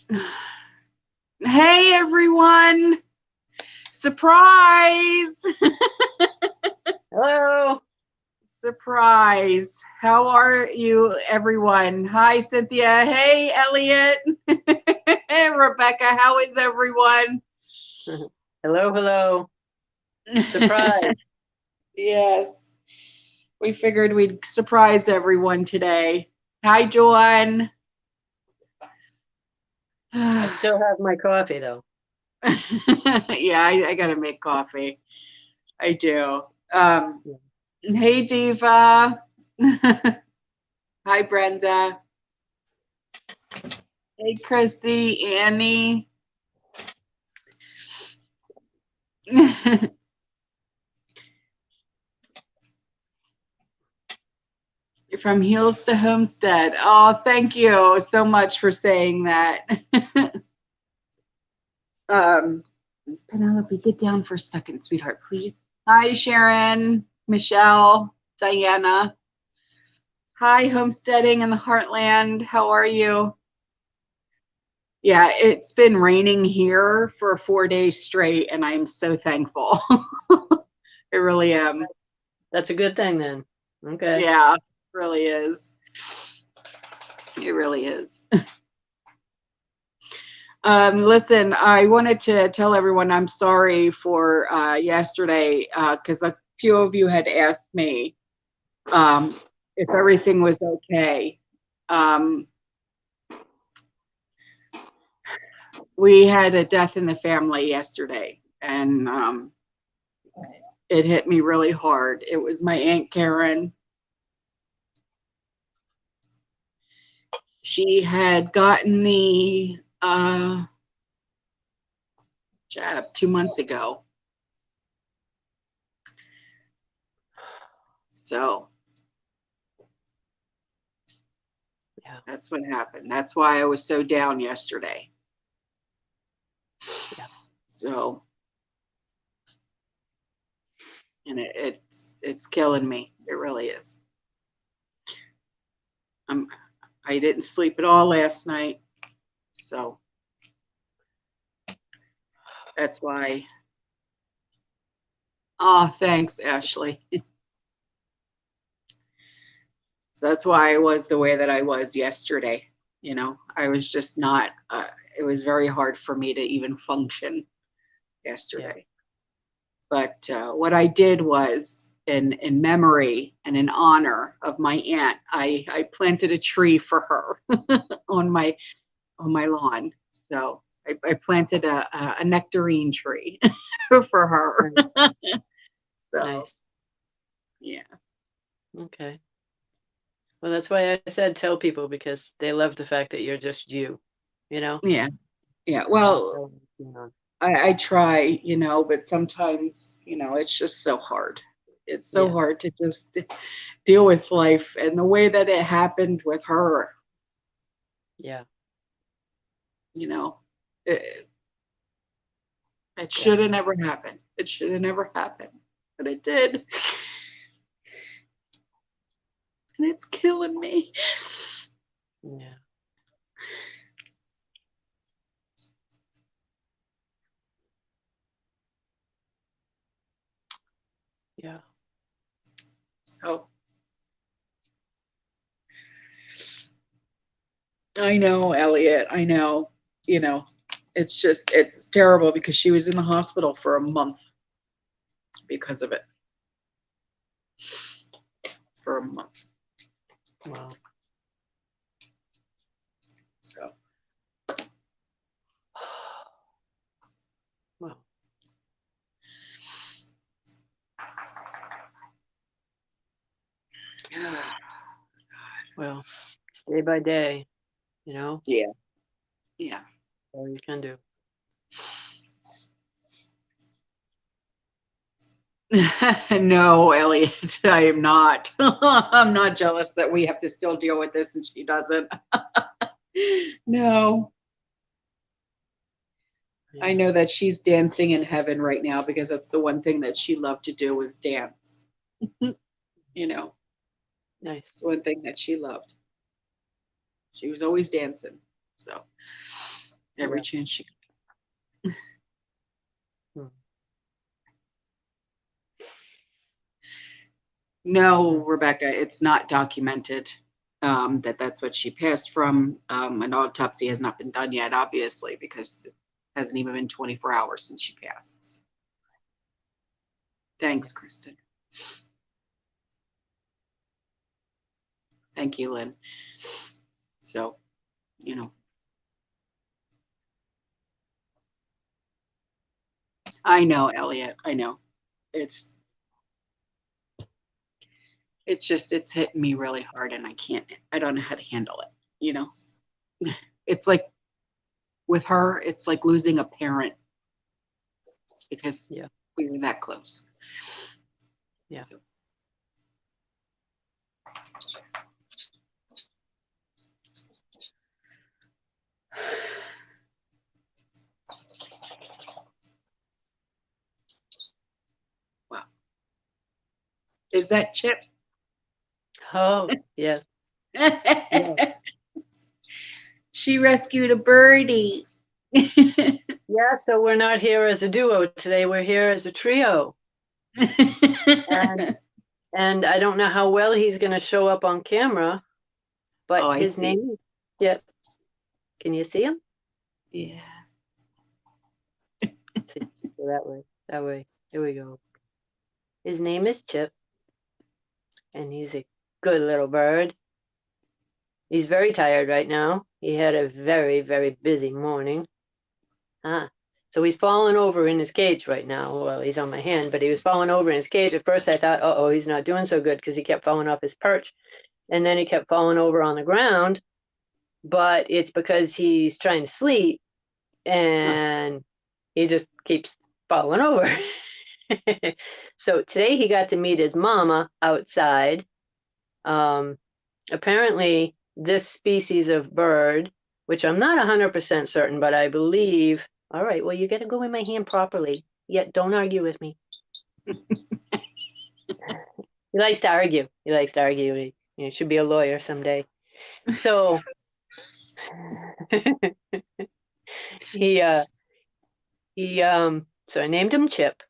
Hey everyone! Surprise! Hello. Surprise! How are you, everyone? Hi, Cynthia. Hey, Elliot. Hey, Rebecca. How is everyone? Hello, hello. Surprise. Yes, we figured we'd surprise everyone today. Hi, Joanne. I still have my coffee though. Yeah, I gotta make coffee. I do. Hey, Diva. Hi, Brenda. Hey, Chrissy, Annie. From Heels to Homestead. Oh, thank you so much for saying that. um, Penelope, get down for a second, sweetheart, please. Hi, Sharon, Michelle, Diana. Hi, homesteading in the heartland. How are you? Yeah, it's been raining here for 4 days straight, and I'm so thankful. I really am. That's a good thing then. Okay. Yeah, really is. It really is. Listen, I wanted to tell everyone I'm sorry for yesterday because a few of you had asked me um, if everything was okay. Um, we had a death in the family yesterday, and it hit me really hard. It was my Aunt Karen. She had gotten the jab 2 months ago. So Yeah. that's what happened. That's why I was so down yesterday. Yeah. So, and it's killing me. It really is. I'm I didn't sleep at all last night, so that's why. Oh, thanks, Ashley. So that's why I was the way that I was yesterday. I was just not. It was very hard for me to even function Yeah. yesterday. But what I did was, in memory and in honor of my aunt, I planted a tree for her on my on my lawn. So I planted a nectarine tree for her. Nice. So Nice. yeah, Okay. Well, that's why I said tell people because they love the fact that you're just you, you know? yeah, yeah. Don't Well, tell them what's going on. I try, but sometimes, it's just so hard. It's so Yeah. hard to just deal with life and the way that it happened with her. Yeah. You know, it, it Yeah. should have never happened. It should have never happened, but it did, and it's killing me. Yeah. Yeah. So I know, Elliot. I know. You know, it's terrible because she was in the hospital for a month because of it. For a month. Wow. So Well, well, it's day by day, you know? yeah, yeah. All you can do. No, Elliot, I am not. I'm not jealous that we have to still deal with this and she doesn't. No, I Yeah. know that she's dancing in heaven right now because that's the one thing that she loved to do was dance. You know, Nice. it's one thing that she loved. She was always dancing. So, every Yeah. chance she. Hmm. No, Rebecca, it's not documented that that's what she passed from. An autopsy has not been done yet, obviously, because it hasn't even been 24 hours since she passed. Thanks, Kristen. Thank you, Lynn. So, you know, I know, Elliot. I know. It's just it's hitting me really hard, and I don't know how to handle it. You know, it's like with her, it's like losing a parent because Yeah. we were that close. Yeah. So. Wow. Is that Chip? Oh, yes. Yeah. She rescued a birdie. Yeah, so we're not here as a duo today. We're here as a trio. And I don't know how well he's going to show up on camera, but Oh, I his see. name, yeah. Can you see him? Yeah. See, go that way. That way. Here we go. His name is Chip, and he's a good little bird. He's very tired right now. He had a very, very busy morning. So he's fallen over in his cage right now. Well, he's on my hand, but he was falling over in his cage. At first I thought, uh-oh, he's not doing so good because he kept falling off his perch. And then he kept falling over on the ground. But it's because he's trying to sleep and he just keeps falling over. So today he got to meet his mama outside. Apparently, this species of bird, which I'm not 100% certain, but I believe. All right, well, you got to go in my hand properly. Yet, don't argue with me. He likes to argue. He likes to argue. He should be a lawyer someday. So he so I named him Chip.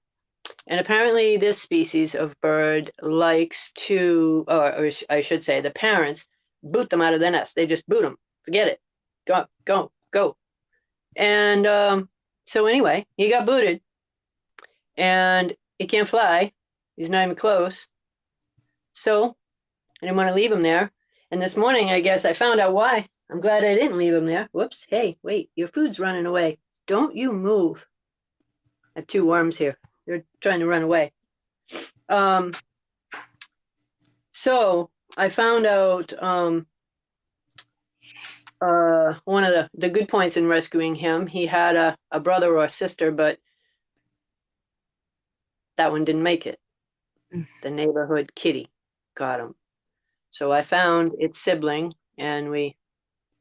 And apparently this species of bird likes to, or I should say, the parents boot them out of the nest. They just boot them. Forget it. Go, go, go. And so anyway, he got booted, and he can't fly. He's not even close. So I didn't want to leave him there. And this morning, I guess I found out why. I'm glad I didn't leave him there. Whoops. Hey, wait, your food's running away. Don't you move. I have two worms here. They're trying to run away. So I found out one of the good points in rescuing him. He had a brother or a sister, but that one didn't make it. The neighborhood kitty got him. So I found its sibling and we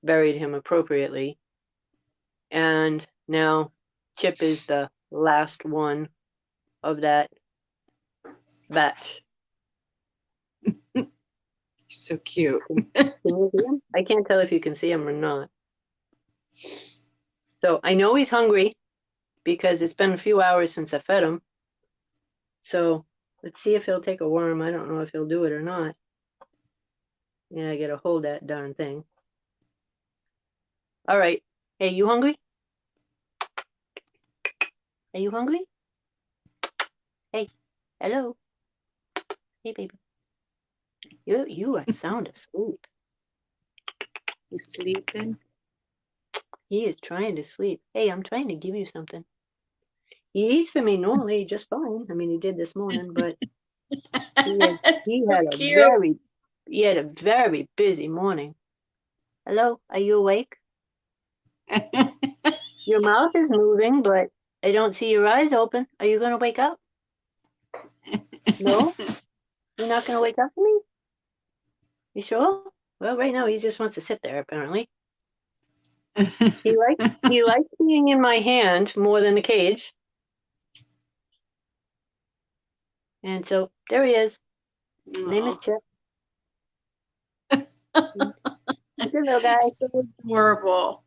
buried him appropriately. And now Chip is the last one of that batch. So cute. Can you see him? I can't tell if you can see him or not. So I know he's hungry because it's been a few hours since I fed him. So let's see if he'll take a worm. I don't know if he'll do it or not. Yeah, I gotta hold that darn thing. All right. Hey, you hungry? Are you hungry? Hey, hello. Hey, baby. You are sound asleep. He's sleeping. He is trying to sleep. Hey, I'm trying to give you something. He eats for me normally just fine. I mean, he did this morning, but he So had cute. a very busy morning. Hello, are you awake? Your mouth is moving, but I don't see your eyes open. Are you gonna wake up? No, you're not gonna wake up for me? You sure? Well, right now he just wants to sit there. Apparently, he likes being in my hand more than the cage. And so there he is. His name is Chip. He's a little guy. So adorable.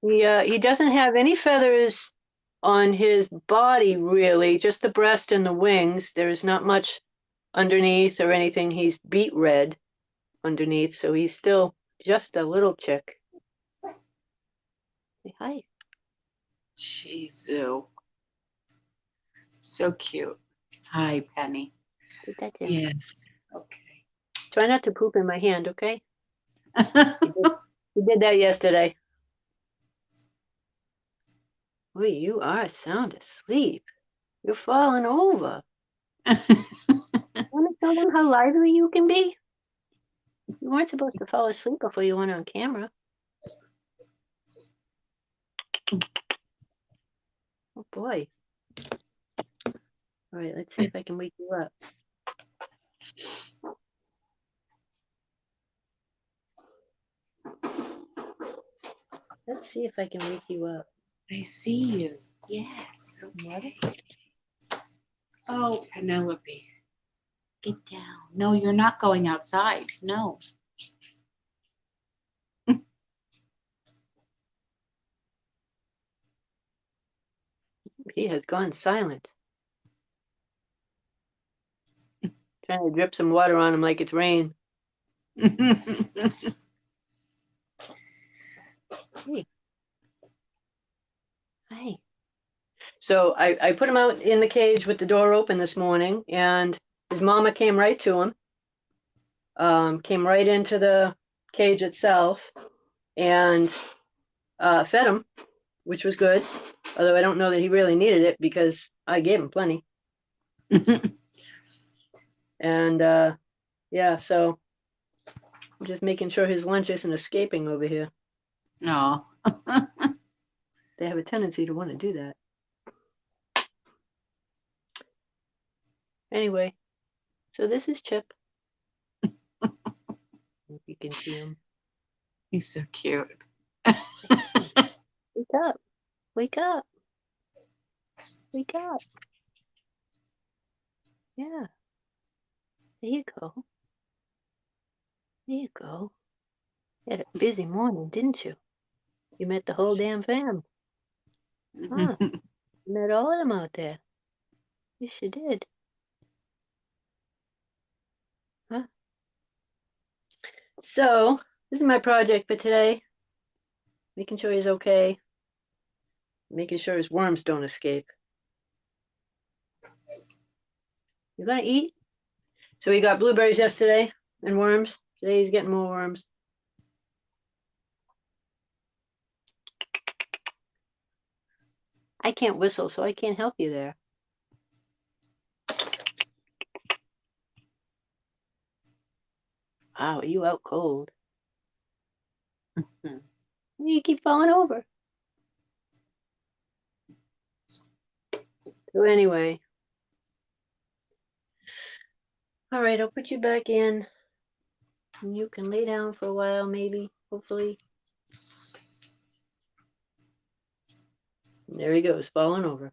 He doesn't have any feathers on his body, really, just the breast and the wings. There's not much underneath or anything. He's beet red underneath, so he's still just a little chick. Say hi. Shizu. So cute. Hi, Penny. Put that down. Yes. Okay. Try not to poop in my hand, okay? He did that yesterday. Boy, you are sound asleep. You're falling over. Want to tell them how lively you can be? You weren't supposed to fall asleep before you went on camera. Oh boy. All right, let's see if I can wake you up. Let's see if I can wake you up. I see you. Yes. Okay. Oh, Penelope. Get down. No, you're not going outside. No. He has gone silent. Trying to drip some water on him like it's rain. Hey. Hi. So I put him out in the cage with the door open this morning, and his mama came right to him. Came right into the cage itself and fed him, which was good. Although I don't know that he really needed it because I gave him plenty. And yeah, so I'm just making sure his lunch isn't escaping over here. No. They have a tendency to want to do that. Anyway, so this is Chip. If you can see him. He's so cute. Wake up. Wake up. Wake up. Yeah. There you go. There you go. You had a busy morning, didn't you? You met the whole damn fam. Huh. You met all of them out there. Yes, you did. Huh? So, this is my project for today. Making sure he's okay. Making sure his worms don't escape. You gonna eat? So we got blueberries yesterday and worms. Today he's getting more worms. I can't whistle, so I can't help you there. Wow, are you out cold? You keep falling over. So anyway. All right, I'll put you back in. And you can lay down for a while, maybe, hopefully. And there he goes, falling over.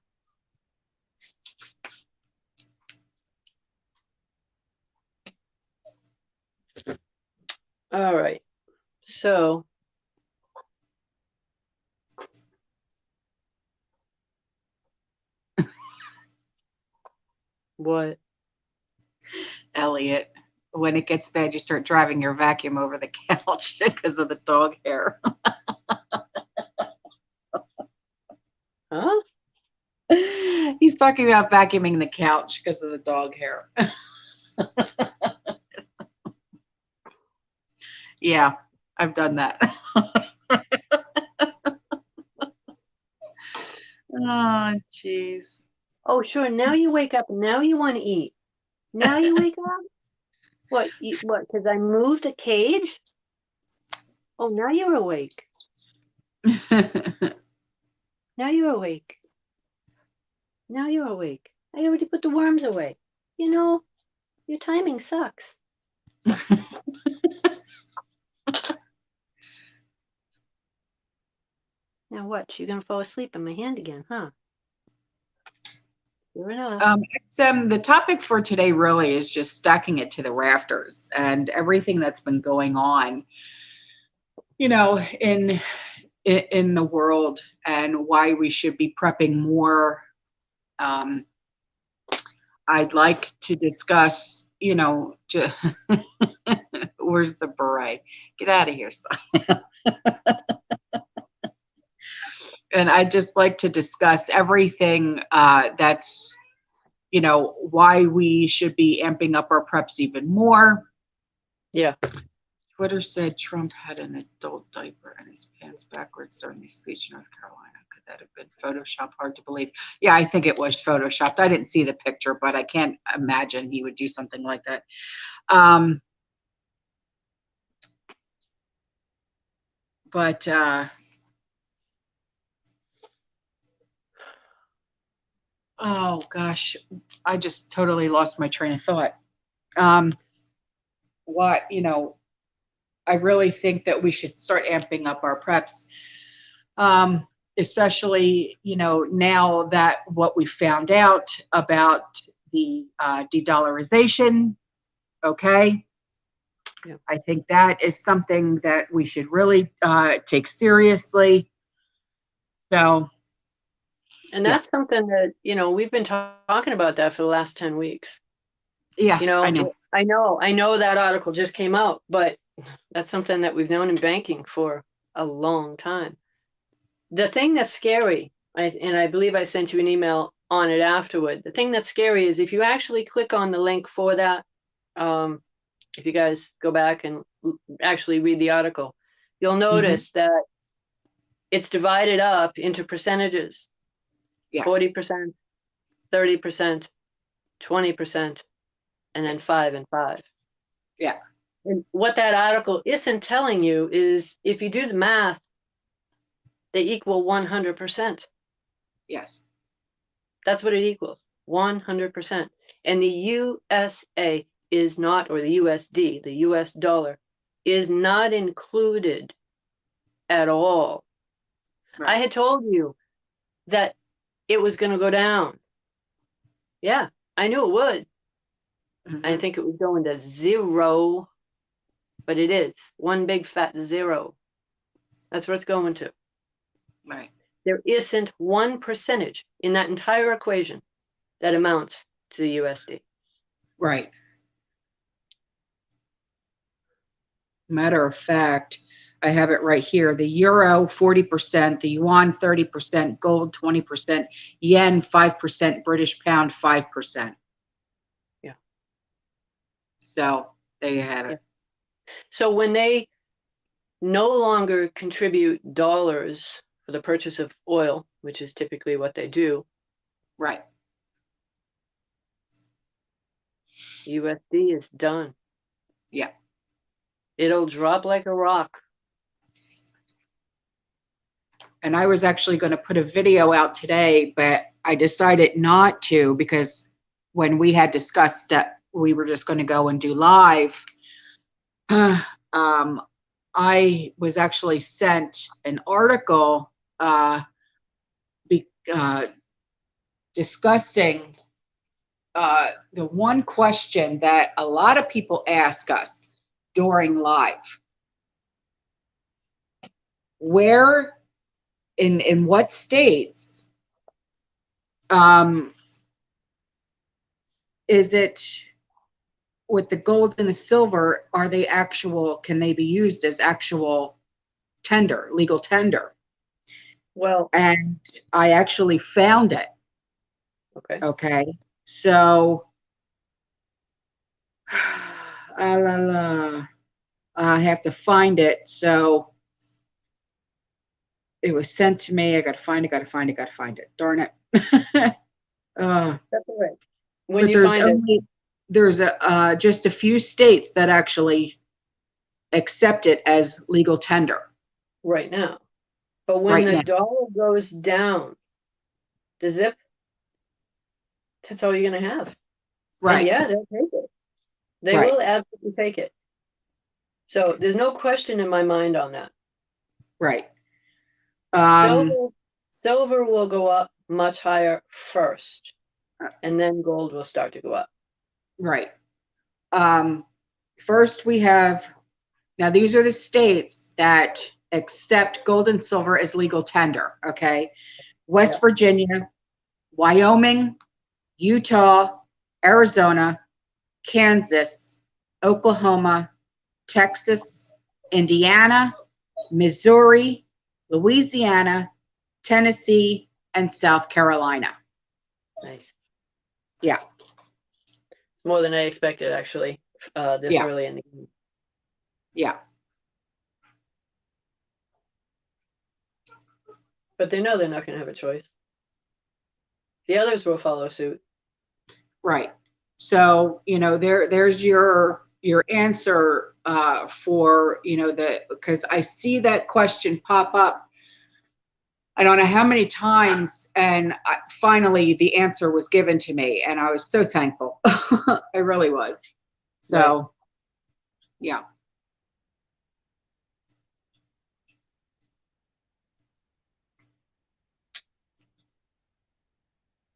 All right, so what? Elliot, when it gets bad, you start driving your vacuum over the couch because of the dog hair. Huh? He's talking about vacuuming the couch because of the dog hair. Yeah, I've done that. Oh, jeez. Oh, sure. Now you wake up. Now you want to eat. Now you wake up? What? What? Because I moved the cage? Oh, now you're awake. Now you're awake. Now you're awake. I already put the worms away. You know, your timing sucks. Now what? You're going to fall asleep in my hand again, huh? Sure enough. The topic for today really is just stacking it to the rafters and everything that's been going on, you know, in in the world and why we should be prepping more. I'd like to discuss, where's the beret? Get out of here, son. And I'd just like to discuss everything that's, why we should be amping up our preps even more. Yeah. Twitter said Trump had an adult diaper and his pants backwards during the speech in North Carolina. Could that have been Photoshop? Hard to believe. Yeah, I think it was Photoshopped. I didn't see the picture, but I can't imagine he would do something like that. Oh gosh, I just totally lost my train of thought. I really think that we should start amping up our preps, especially, now that what we found out about the de-dollarization, okay? Yeah. I think that is something that we should really take seriously. So. And that's something that, we've been talking about that for the last 10 weeks. Yes, I know. I know that article just came out, but that's something that we've known in banking for a long time. The thing that's scary, and I believe I sent you an email on it afterward. The thing that's scary is if you actually click on the link for that, if you guys go back and actually read the article, you'll notice that it's divided up into percentages. Yes. 40%, 30%, 20%, and then 5 and 5. Yeah. And what that article isn't telling you is if you do the math, they equal 100%. Yes. That's what it equals, 100%. And the USA is not, or the USD, the US dollar, is not included at all. Right. I had told you that it was going to go down. Yeah, I knew it would. I didn't think it was going to zero, but it is. One big fat zero. That's where it's going to. Right. There isn't one percentage in that entire equation that amounts to the USD. Right. Matter of fact, I have it right here. The euro, 40%, the yuan, 30%, gold, 20%, yen, 5%, British pound, 5%. Yeah. So there you have it. Yeah. So when they no longer contribute dollars for the purchase of oil, which is typically what they do. Right. USD is done. Yeah. It'll drop like a rock. And I was actually going to put a video out today, but I decided not to because when we had discussed that we were just going to go and do live, I was actually sent an article discussing the one question that a lot of people ask us during live. Where, in what states, is it with the gold and the silver, can they be used as actual tender, legal tender? Well, and I actually found it. Okay. So, I have to find it. So it was sent to me. I got to find it. Darn it. That's all right. When you find it, there's just a few states that actually accept it as legal tender right now. But when the dollar goes down, the zip, that's all you're going to have. Right. And yeah, they'll take it. They will absolutely take it. So there's no question in my mind on that. Right. Silver will go up much higher first, and then gold will start to go up. Right. First we have, now these are the states that accept gold and silver as legal tender. Okay. West Yep. Virginia, Wyoming, Utah, Arizona, Kansas, Oklahoma, Texas, Indiana, Missouri, Louisiana, Tennessee, and South Carolina. Nice. Yeah. More than I expected, actually, this Yeah. early in the game. Yeah. But they know they're not going to have a choice. The others will follow suit. Right. So, there's your answer for, because I see that question pop up. I don't know how many times, and finally the answer was given to me, and I was so thankful. I really was. So, Right. yeah.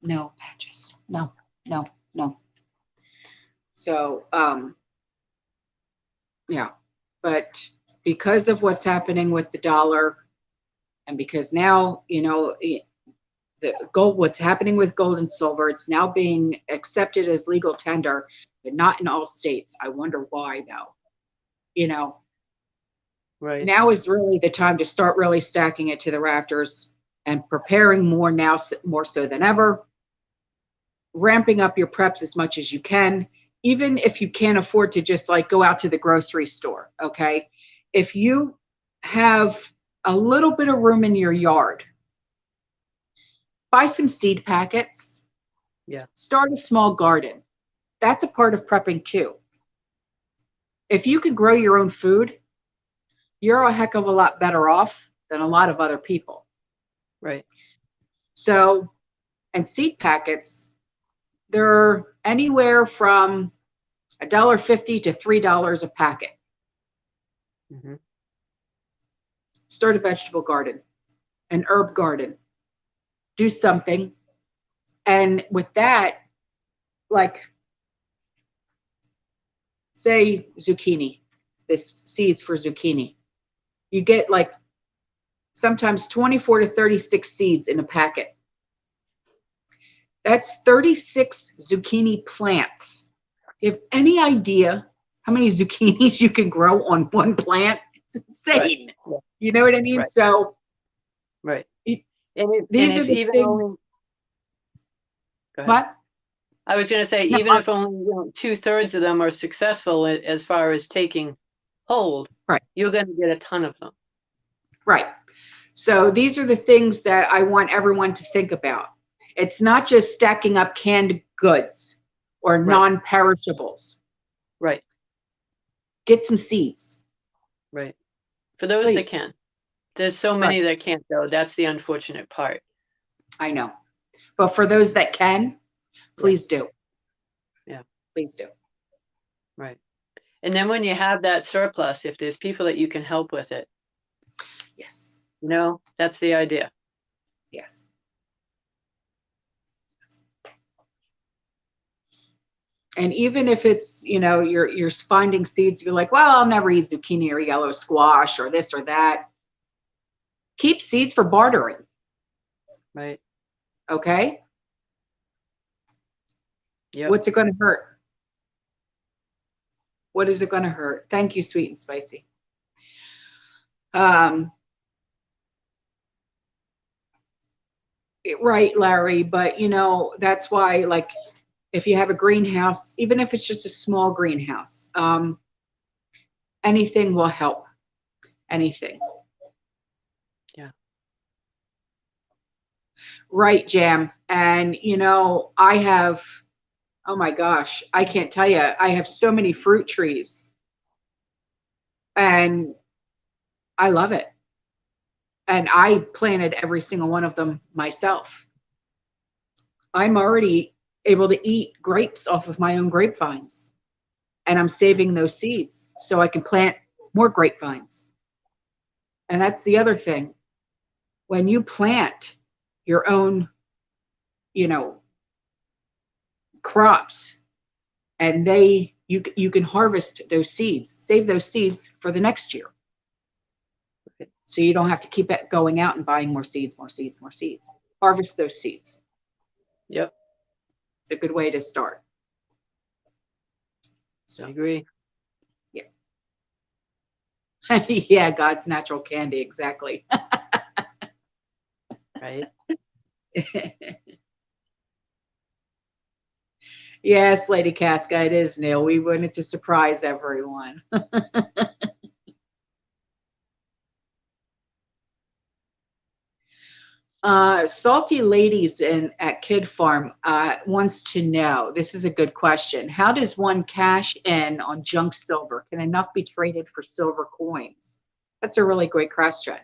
No patches. No, no, no. So, yeah. But because of what's happening with the dollar, and because now, the gold, what's happening with gold and silver, it's now being accepted as legal tender, but not in all states. I wonder why, though. Right. Now is really the time to start really stacking it to the rafters and preparing more now, more so than ever. Ramping up your preps as much as you can, even if you can't afford to just like go out to the grocery store. Okay. If you have a little bit of room in your yard, buy some seed packets. Yeah. Start a small garden. That's a part of prepping too. If you can grow your own food, you're a heck of a lot better off than a lot of other people. Right. So, and seed packets, they're anywhere from $1.50 to $3 a packet. Mm-hmm. Start a vegetable garden, an herb garden. Do something. And with that, like, say zucchini, this seeds for zucchini. You get like sometimes 24 to 36 seeds in a packet. That's 36 zucchini plants. Do you have any idea how many zucchinis you can grow on one plant? It's insane. Right. Yeah. You know what I mean? Right. So, right. It, And these are if the even things. only, go ahead. What? I was going to say, No, even if only 2/3 of them are successful as far as taking hold, right. You're going to get a ton of them. Right. So these are the things that I want everyone to think about. It's not just stacking up canned goods or non-perishables. Right. Get some seeds. Right. For those that can. There's so many that can't, though. That's the unfortunate part. I know. But for those that can, please do. Yeah. Please do. Right. And then when you have that surplus, if there's people that you can help with it. Yes. That's the idea. Yes. And even if it's, you're finding seeds, you're like, well, I'll never eat zucchini or yellow squash or this or that. Keep seeds for bartering. Right. Okay? Yep. What's it going to hurt? What is it going to hurt? Thank you, Sweet and Spicy. Right, Larry, but that's why, like, if you have a greenhouse, even if it's just a small greenhouse, anything will help. Anything. Yeah. Right, Jam. And I have, oh my gosh, I can't tell you, I have so many fruit trees and I love it. And I planted every single one of them myself. I'm already able to eat grapes off of my own grapevines. And I'm saving those seeds so I can plant more grapevines. And that's the other thing. When you plant your own, crops, and you can harvest those seeds, save those seeds for the next year. So you don't have to keep it going out and buying more seeds, more seeds, more seeds. Harvest those seeds. Yep. It's a good way to start. I So agree. yeah. Yeah, God's natural candy, exactly. Right. Yes, Lady Casca, it is new. We wanted to surprise everyone. Salty Ladies at Kid Farm wants to know, this is a good question. How does one cash in on junk silver? Can enough be traded for silver coins? That's a really great question.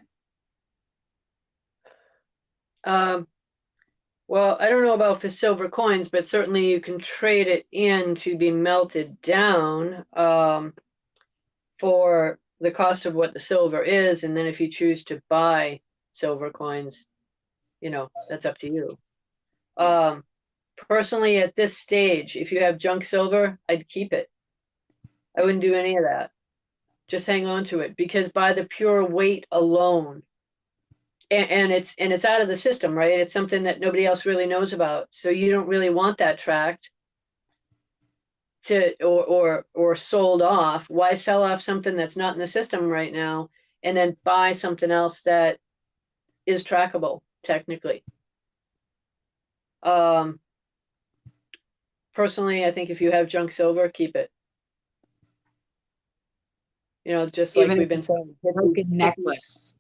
Well, I don't know about for silver coins, but certainly you can trade it in to be melted down for the cost of what the silver is. And then if you choose to buy silver coins, that's up to you. Personally, at this stage, if you have junk silver, I'd keep it. I wouldn't do any of that. Just hang on to it, because by the pure weight alone, and it's out of the system, right? It's something that nobody else really knows about. So you don't really want that tracked to or sold off. Why sell off something that's not in the system right now and then buy something else that is trackable technically? Personally, I think if you have junk silver, keep it. Just like Even if we've been it's a saying, broken necklace.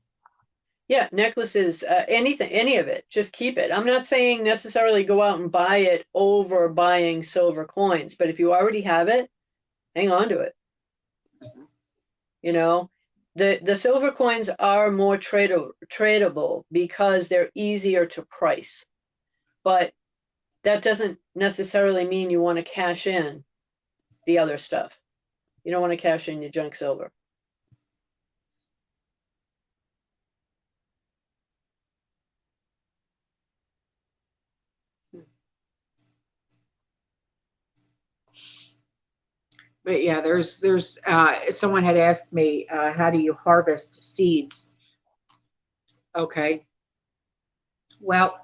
Yeah, necklaces, anything, any of it, just keep it. I'm not saying necessarily go out and buy it over buying silver coins, but if you already have it, hang on to it. The silver coins are more tradable because they're easier to price, but that doesn't necessarily mean you want to cash in the other stuff. You don't want to cash in your junk silver. But yeah, there's someone had asked me, how do you harvest seeds? Okay. Well,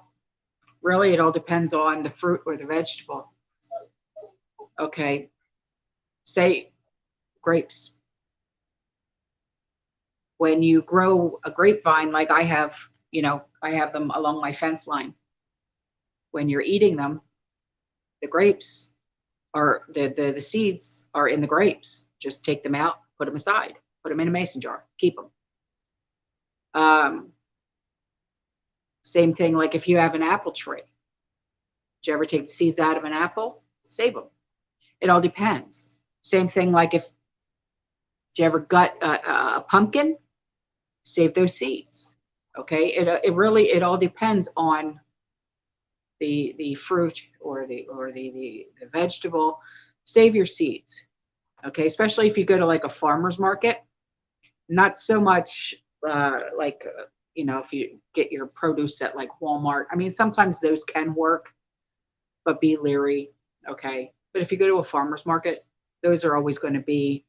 really, it all depends on the fruit or the vegetable. Okay. Say grapes. When you grow a grapevine, like I have, I have them along my fence line. When you're eating them, the grapes are the seeds are in the grapes. Just take them out, put them aside, put them in a mason jar, keep them. Same thing, like if you have an apple tree. Did you ever take the seeds out of an apple? Save them. It all depends. Same thing, like if you ever gut a pumpkin, save those seeds. Okay, it all depends on the fruit or the vegetable. Save your seeds. Okay, especially if you go to like a farmer's market. Not so much if you get your produce at like Walmart. I mean, sometimes those can work, but be leery. Okay, but if you go to a farmer's market, those are always going to be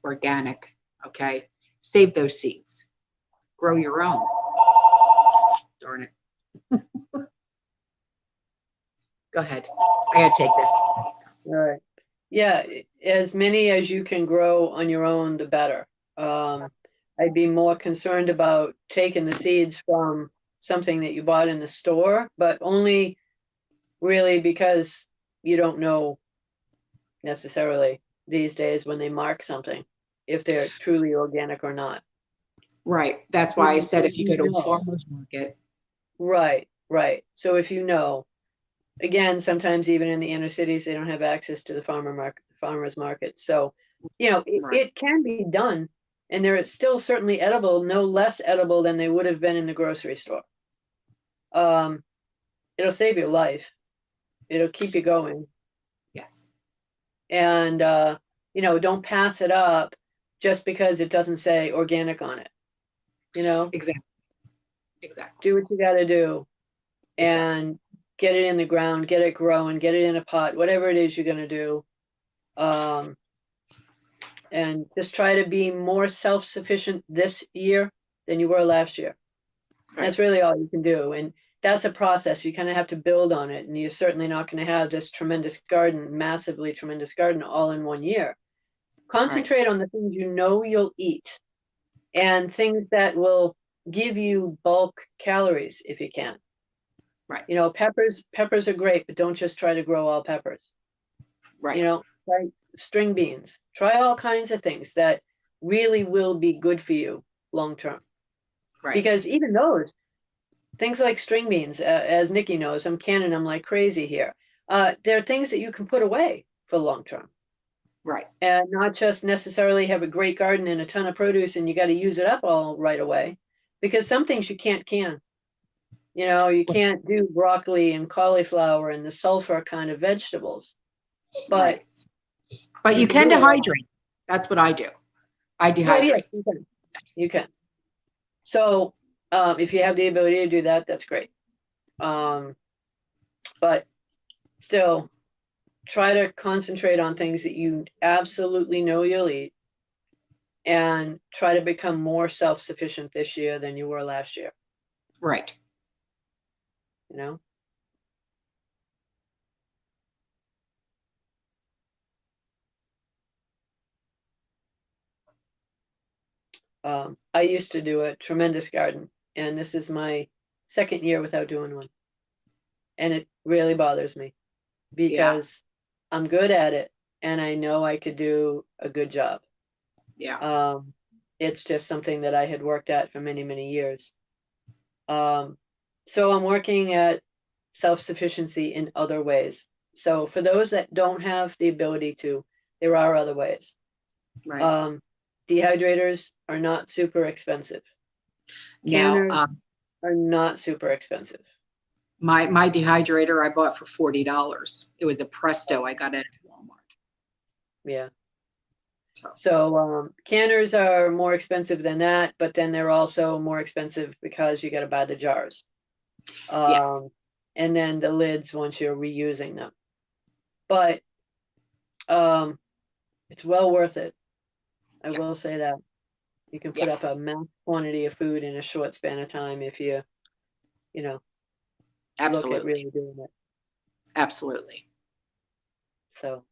organic. Okay, save those seeds. Grow your own. Darn it. Go ahead. I gotta take this. All right. Yeah, as many as you can grow on your own, the better. I'd be more concerned about taking the seeds from something that you bought in the store, but only really because you don't know necessarily these days when they mark something, if they're truly organic or not. Right. That's why I said if you go to a know. farmer's market. Right. So if again, sometimes even in the inner cities, they don't have access to the farmer's market. So, Right. it can be done, and they're still certainly edible, no less edible than they would have been in the grocery store. It'll save your life. It'll keep you going. Yes. And, don't pass it up just because it doesn't say organic on it. Exactly. Do what you got to do Exactly. and get it in the ground, get it growing, get it in a pot, whatever it is you're going to do. And just try to be more self-sufficient this year than you were last year. Right. That's really all you can do. And that's a process. You kind of have to build on it. And you're certainly not going to have this tremendous garden, massively tremendous garden all in 1 year. Concentrate on the things you know you'll eat and things that will give you bulk calories if you can. Right. You know, peppers are great, but don't just try to grow all peppers. Right. You know, try string beans. Try all kinds of things that really will be good for you long term. Right. Because even those things like string beans, as Nikki knows, I'm canning them like crazy here. They're things that you can put away for long term. Right. And not just necessarily have a great garden and a ton of produce and you got to use it up all right away. Because some things you can't can. You know, you can't do broccoli and cauliflower and the sulfur kind of vegetables. But right. But you can dehydrate. That's what I do. I dehydrate. Well, yes, you can. You can. So if you have the ability to do that, that's great. But still, try to concentrate on things that you absolutely know you'll eat and try to become more self-sufficient this year than you were last year. Right. You know? I used to do a tremendous garden, and this is my second year without doing one. And it really bothers me because I'm good at it and I know I could do a good job. Yeah. It's just something that I had worked at for many, many years. So I'm working at self-sufficiency in other ways. So for those that don't have the ability to, there are other ways. Right. Dehydrators are not super expensive. Canners are not super expensive. My dehydrator I bought for $40. It was a Presto. I got it at Walmart. Yeah. So canners are more expensive than that, but then they're also more expensive because you got to buy the jars. And then the lids once you're reusing them. But it's well worth it. I will say that. You can put up a mass quantity of food in a short span of time if you know, look at really doing it. Absolutely. So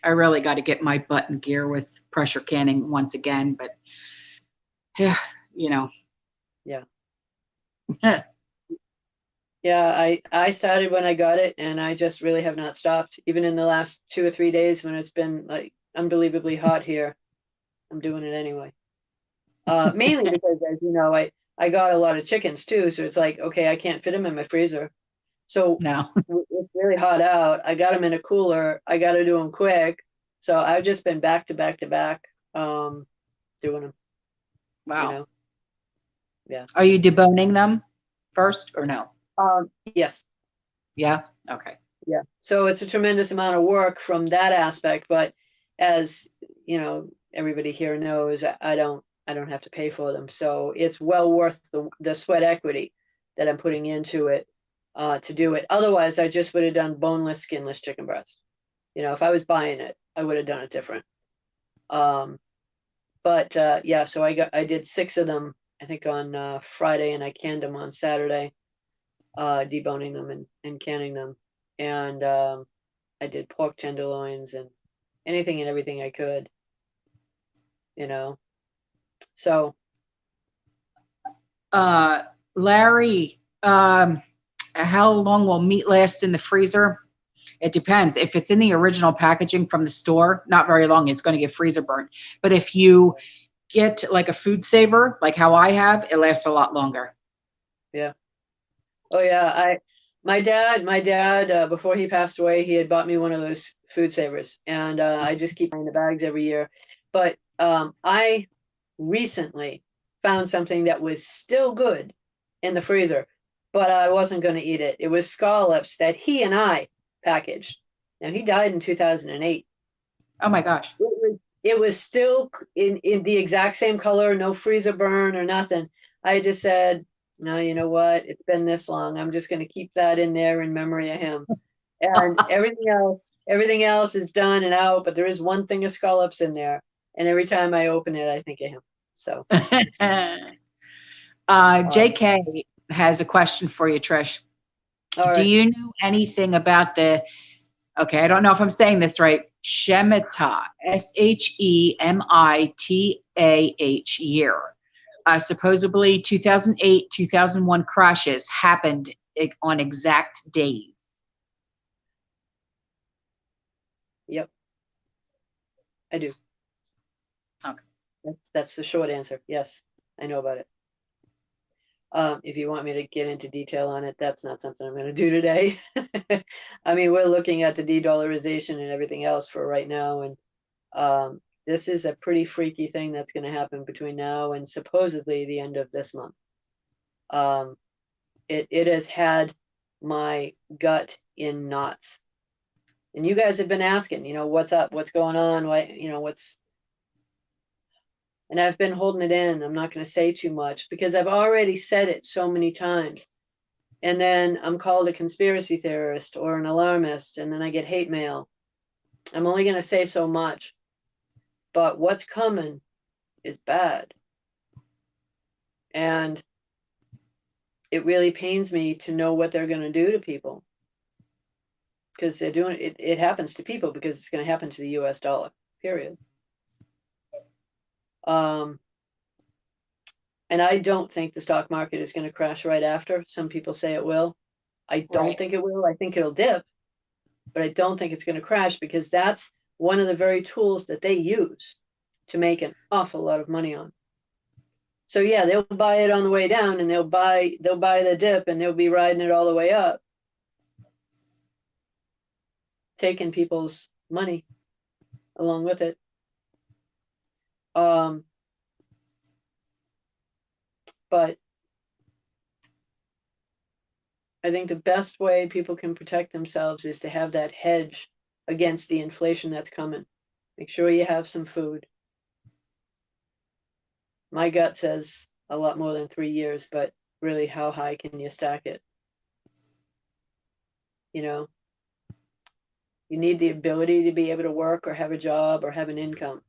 I really got to get my butt in gear with pressure canning once again, but yeah, you know. Yeah. Yeah, I started when I got it and I just really have not stopped. Even in the last 2 or 3 days when it's been like unbelievably hot here, I'm doing it anyway. Mainly because, as you know, I got a lot of chickens too, so it's like, okay, I can't fit them in my freezer. So no. It's really hot out. I got them in a cooler. I got to do them quick. So I've just been back to back to back doing them. Wow. You know? Yeah. Are you deboning them first or no? Yes. Yeah. Okay. Yeah. So it's a tremendous amount of work from that aspect, but as you know, everybody here knows, I don't have to pay for them. So it's well worth the sweat equity that I'm putting into it to do it. Otherwise, I just would have done boneless, skinless chicken breast. You know, if I was buying it, I would have done it different. But yeah, so I did 6 of them, I think on Friday, and I canned them on Saturday, deboning them and canning them. And I did pork tenderloins and anything and everything I could, you know. So Larry, how long will meat last in the freezer? It depends. If it's in the original packaging from the store, not very long. It's going to get freezer burnt. But if you get like a food saver, like how I have, it lasts a lot longer. Yeah. Oh yeah. My dad, before he passed away, he had bought me one of those food savers, and I just keep buying the bags every year. But I recently found something that was still good in the freezer, but I wasn't going to eat it. It was scallops that he and I packaged. Now he died in 2008. Oh my gosh. It was still in the exact same color, no freezer burn or nothing. I just said, no, you know what? It's been this long. I'm just going to keep that in there in memory of him. And everything else is done and out, but there is one thing of scallops in there. And every time I open it, I think of him. So JK has a question for you, Trish. All Do right. you know anything about okay, I don't know if I'm saying this right, Shemitah, Shemitah year? Supposedly 2008, 2001 crashes happened on exact days. Yep, I do. Okay. That's the short answer. Yes, I know about it. If you want me to get into detail on it, that's not something I'm going to do today. I mean, we're looking at the de-dollarization and everything else for right now, and this is a pretty freaky thing that's going to happen between now and supposedly the end of this month. It has had my gut in knots. And you guys have been asking, what's up, what's going on, why, and I've been holding it in. I'm not going to say too much because I've already said it so many times. And then I'm called a conspiracy theorist or an alarmist, and then I get hate mail. I'm only going to say so much, but what's coming is bad. And it really pains me to know what they're going to do to people, because they're doing it. It happens to people because it's going to happen to the US dollar, period. And I don't think the stock market is going to crash right after. Some people say it will. I don't think it will. I think it'll dip, but I don't think it's going to crash, because that's one of the very tools that they use to make an awful lot of money on. So yeah, they'll buy it on the way down, and they'll buy the dip, and they'll be riding it all the way up, taking people's money along with it. But I think the best way people can protect themselves is to have that hedge against the inflation that's coming. Make sure you have some food. My gut says a lot more than 3 years, but really, how high can you stack it? You need the ability to be able to work or have a job or have an income.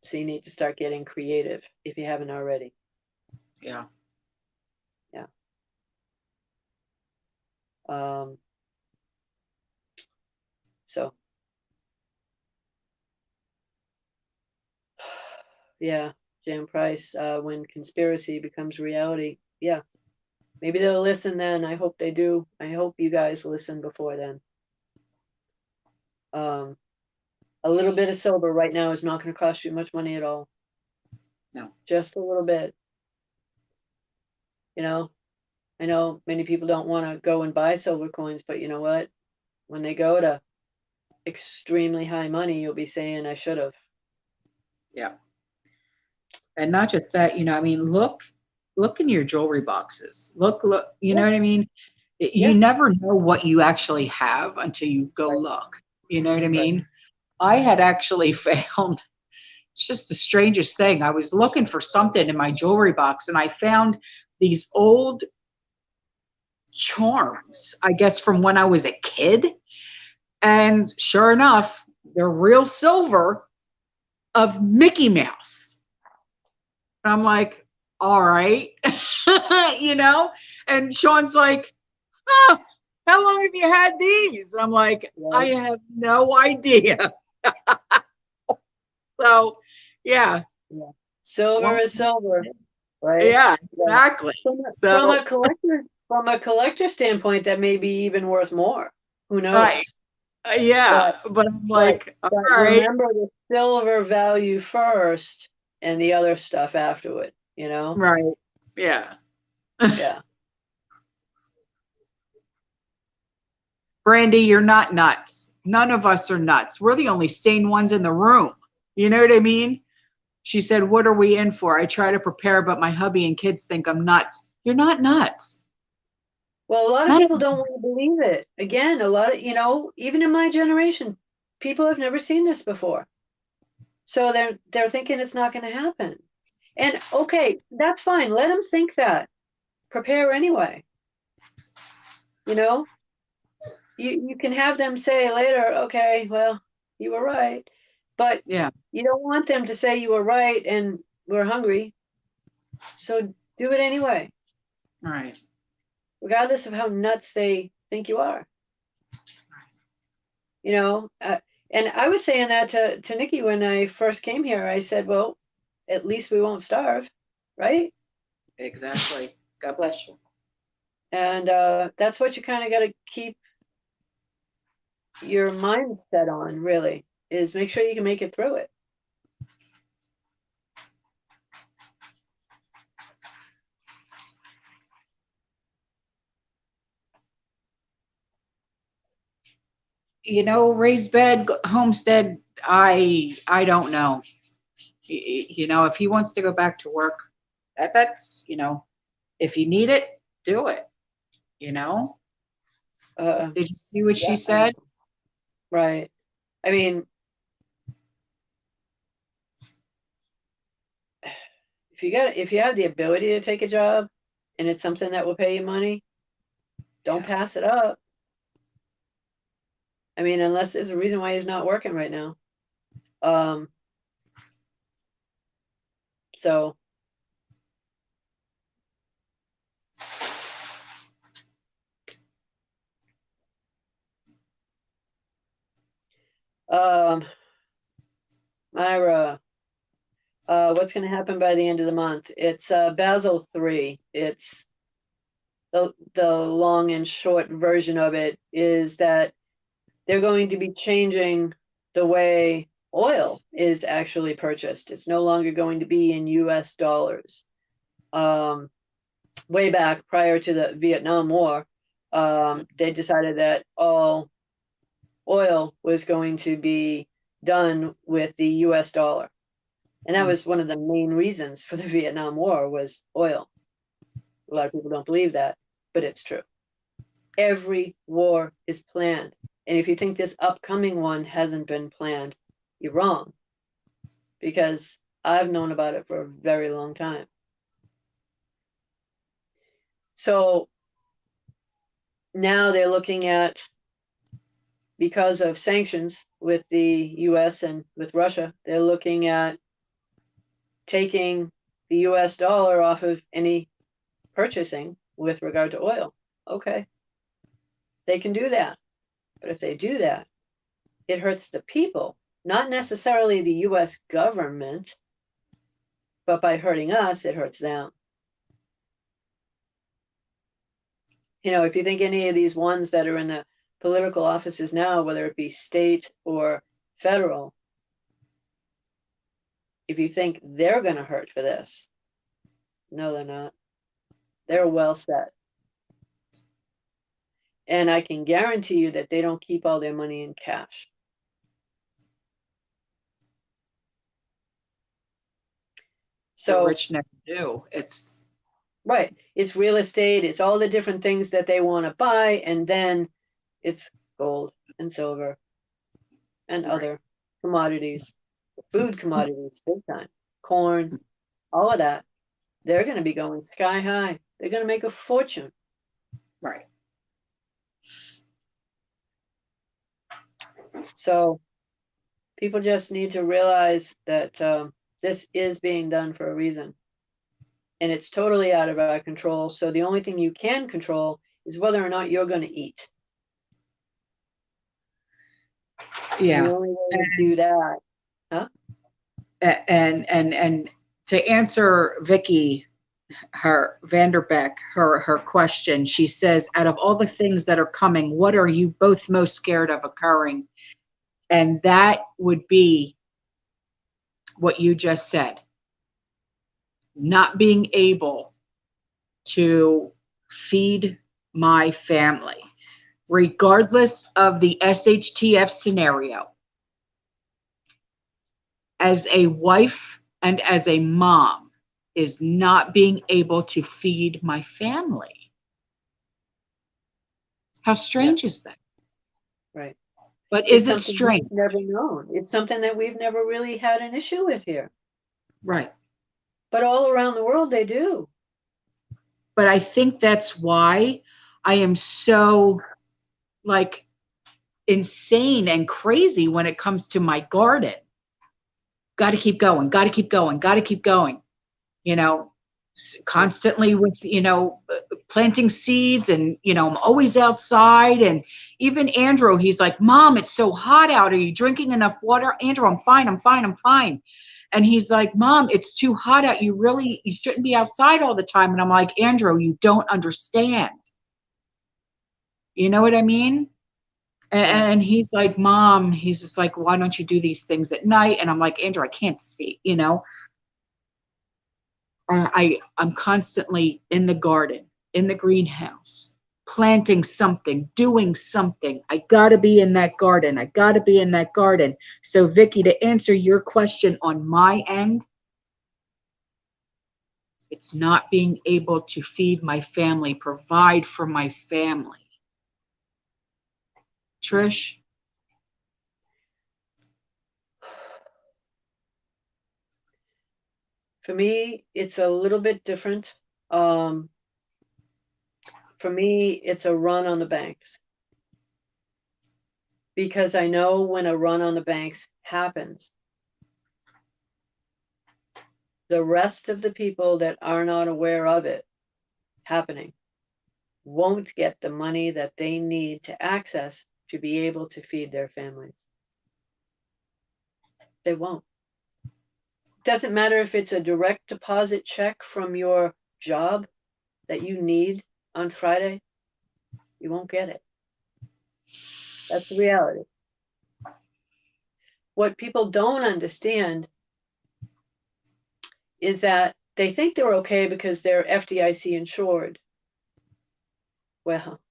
So you need to start getting creative if you haven't already. Yeah. Yeah. So yeah, Jan Price, when conspiracy becomes reality, yeah, maybe they'll listen then. I hope they do. I hope you guys listen before then. A little bit of silver right now is not going to cost you much money at all. No. Just a little bit. I know many people don't want to go and buy silver coins, but you know what? When they go to extremely high money, you'll be saying, I should have. Yeah. And not just that, I mean, look in your jewelry boxes. Look, you know what I mean? You never know what you actually have until you go look. You know what I mean? I had actually found, it's just the strangest thing. I was looking for something in my jewelry box, and I found these old charms, I guess, from when I was a kid. And sure enough, they're real silver of Mickey Mouse. And I'm like, all right, and Sean's like, oh, how long have you had these? And I'm like, I have no idea. So, yeah. Silver is silver, right? Yeah, exactly. From a collector standpoint, that may be even worth more. Who knows? Yeah, but I'm like, all right. Remember the silver value first and the other stuff afterward, Right. Yeah. Yeah. Brandy, you're not nuts. None of us are nuts. We're the only sane ones in the room. You know what I mean? She said, what are we in for? I try to prepare, but my hubby and kids think I'm nuts. You're not nuts. Well, a lot of people don't want to believe it. Again, a lot of, even in my generation, people have never seen this before. So they're thinking it's not going to happen. And okay, that's fine. Let them think that. Prepare anyway. You can have them say later, okay, well, you were right. But you don't want them to say you were right and we're hungry. So do it anyway. Right. regardless of how nuts they think you are. You know, and I was saying that to Nikki when I first came here. I said, well, at least we won't starve, right? Exactly. God bless you. And that's what you kind of got to keep your mind set on, really, is make sure you can make it through it. You know, raised bed, homestead, I don't know. You know, if he wants to go back to work, that's, you know, if you need it, do it. You know? Did you see what she Yeah, said? right. I mean, if you have the ability to take a job and it's something that will pay you money, don't Yeah. pass it up. I mean, unless there's a reason why he's not working right now. So Myra, what's going to happen by the end of the month? It's Basel 3. It's the long and short version of it is that they're going to be changing the way oil is actually purchased. It's no longer going to be in US dollars. Way back prior to the Vietnam War, they decided that all oil was going to be done with the US dollar. And that was one of the main reasons for the Vietnam War was oil. A lot of people don't believe that, but it's true. Every war is planned. And if you think this upcoming one hasn't been planned, you're wrong. Because I've known about it for a very long time. So now they're looking at, because of sanctions with the US and with Russia, they're looking at taking the US dollar off of any purchasing with regard to oil. Okay. They can do that. But if they do that, it hurts the people, not necessarily the US government, but by hurting us, it hurts them. You know, if you think any of these ones that are in the political offices now, whether it be state or federal, if you think they're going to hurt for this, no, they're not. They're well set. And I can guarantee you that they don't keep all their money in cash. The So, rich never do. It's right, it's real estate, it's all the different things that they want to buy, and then it's gold and silver and right. other commodities, food commodities, big time, corn, all of that. They're going to be going sky high. They're going to make a fortune. Right. So people just need to realize that this is being done for a reason. And it's totally out of our control. So the only thing you can control is whether or not you're going to eat. Yeah. The only way to do that, huh? And to answer Vicky, her Vanderbeck, her question, she says, out of all the things that are coming, what are you both most scared of occurring? And that would be what you just said. Not being able to feed my family, regardless of the SHTF scenario. As a wife and as a mom, is not being able to feed my family. How strange is that? Right. But It's is it something strange? we've never known. It's something that we've never really had an issue with here. Right. But all around the world, they do. But I think that's why I am so like insane and crazy when it comes to my garden. Got to keep going, got to keep going, got to keep going, you know? constantly with, planting seeds, and, I'm always outside. And even Andrew, he's like, Mom, it's so hot out. Are you drinking enough water? Andrew, I'm fine. I'm fine. I'm fine. And he's like, Mom, it's too hot out. You shouldn't be outside all the time. And I'm like, Andrew, you don't understand. You know what I mean? And he's like, Mom, he's just like, why don't you do these things at night? And I'm like, Andrew, I can't see, I'm constantly in the garden, in the greenhouse, planting something, doing something. I gotta be in that garden. I gotta be in that garden. So Vicky, to answer your question on my end, it's not being able to feed my family, provide for my family. Trish? For me, it's a little bit different. For me, it's a run on the banks. Because I know when a run on the banks happens, the rest of the people that are not aware of it happening won't get the money that they need to access to be able to feed their families. They won't. Doesn't matter if it's a direct deposit check from your job that you need on Friday, you won't get it. That's the reality. What people don't understand is that they think they're okay because they're FDIC insured. Well,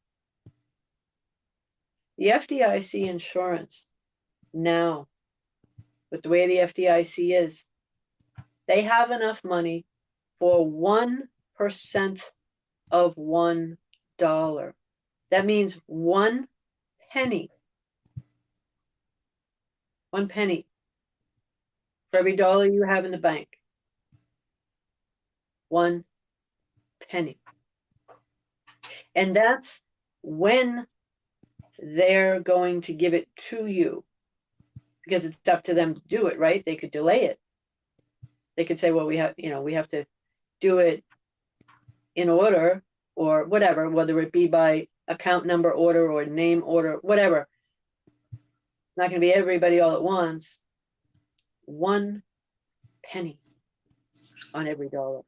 the FDIC insurance now, with the way the FDIC is, they have enough money for 1% of $1. That means 1 penny. 1 penny for every dollar you have in the bank. 1 penny. And that's when they're going to give it to you, because it's up to them to do it, right? They could delay it. They could say, well, we have to do it in order or whatever, whether it be by account number order or name order, whatever. Not going to be everybody all at once. 1 penny on every dollar.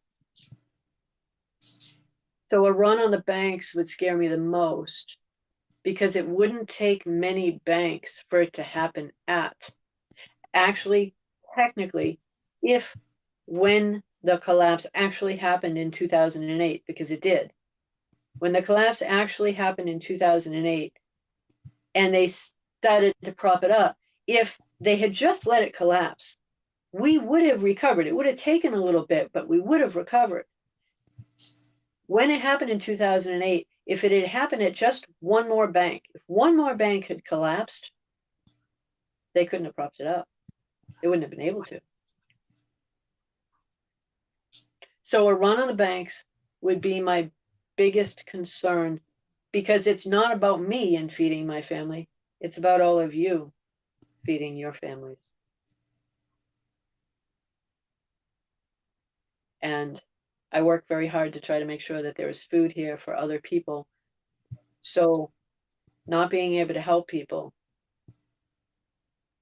So a run on the banks would scare me the most, because it wouldn't take many banks for it to happen at. Actually, technically, if when the collapse actually happened in 2008, because it did, when the collapse actually happened in 2008 and they started to prop it up, if they had just let it collapse, we would have recovered. It would have taken a little bit, but we would have recovered. When it happened in 2008, if it had happened at just one more bank, if one more bank had collapsed, they couldn't have propped it up. They wouldn't have been able to. So a run on the banks would be my biggest concern, because it's not about me and feeding my family. It's about all of you feeding your families. And I work very hard to try to make sure that there is food here for other people. So not being able to help people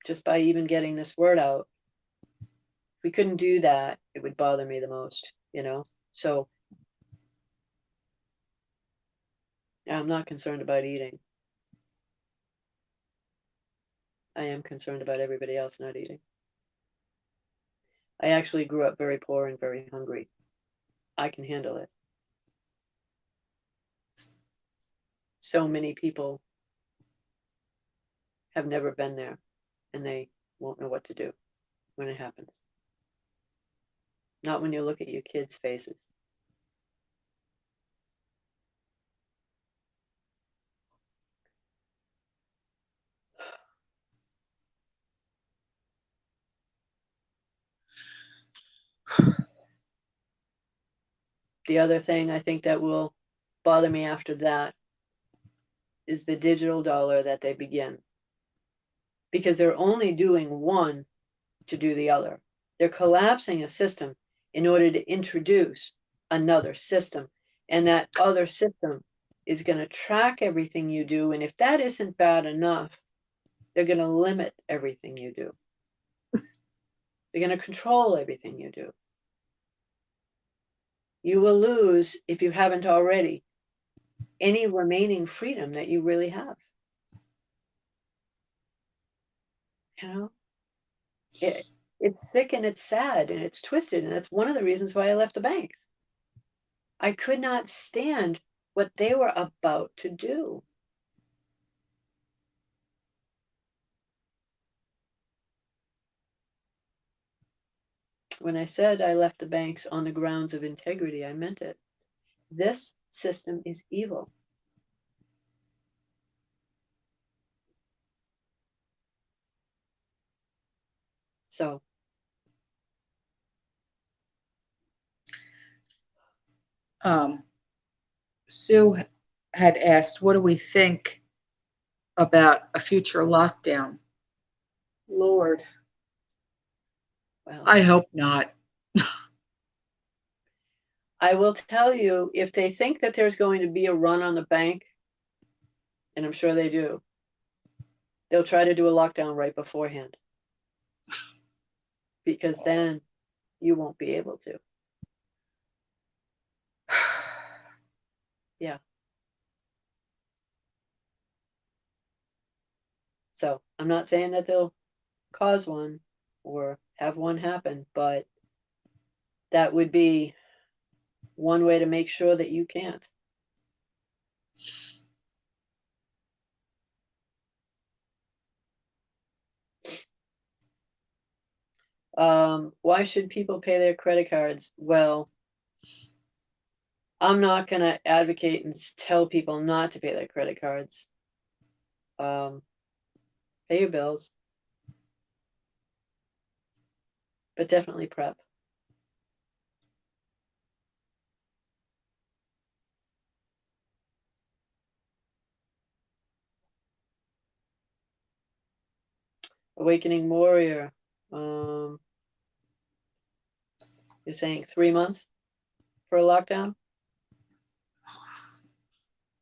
just by even getting this word out, if we couldn't do that, it would bother me the most, So I'm not concerned about eating. I am concerned about everybody else not eating. I actually grew up very poor and very hungry. I can handle it. So many people have never been there, and they won't know what to do when it happens. Not when you look at your kids' faces. The other thing I think that will bother me after that is the digital dollar that they begin. Because they're only doing one to do the other. They're collapsing a system in order to introduce another system, and that other system is going to track everything you do. And if that isn't bad enough, they're going to limit everything you do. They're going to control everything you do. You will lose, if you haven't already, any remaining freedom that you really have. You know, it's sick and it's sad and it's twisted, and that's one of the reasons why I left the banks. I could not stand what they were about to do. When I said I left the banks on the grounds of integrity, I meant it. This system is evil. So, Sue had asked, what do we think about a future lockdown? Lord, well, I hope not. I will tell you, if they think that there's going to be a run on the bank, and I'm sure they do, they'll try to do a lockdown right beforehand. Because then you won't be able to. Yeah. So I'm not saying that they'll cause one or have one happen, but that would be one way to make sure that you can't. Why should people pay their credit cards? Well, I'm not going to advocate and tell people not to pay their credit cards. Pay your bills, but definitely prep. Awakening Warrior. You're saying 3 months for a lockdown?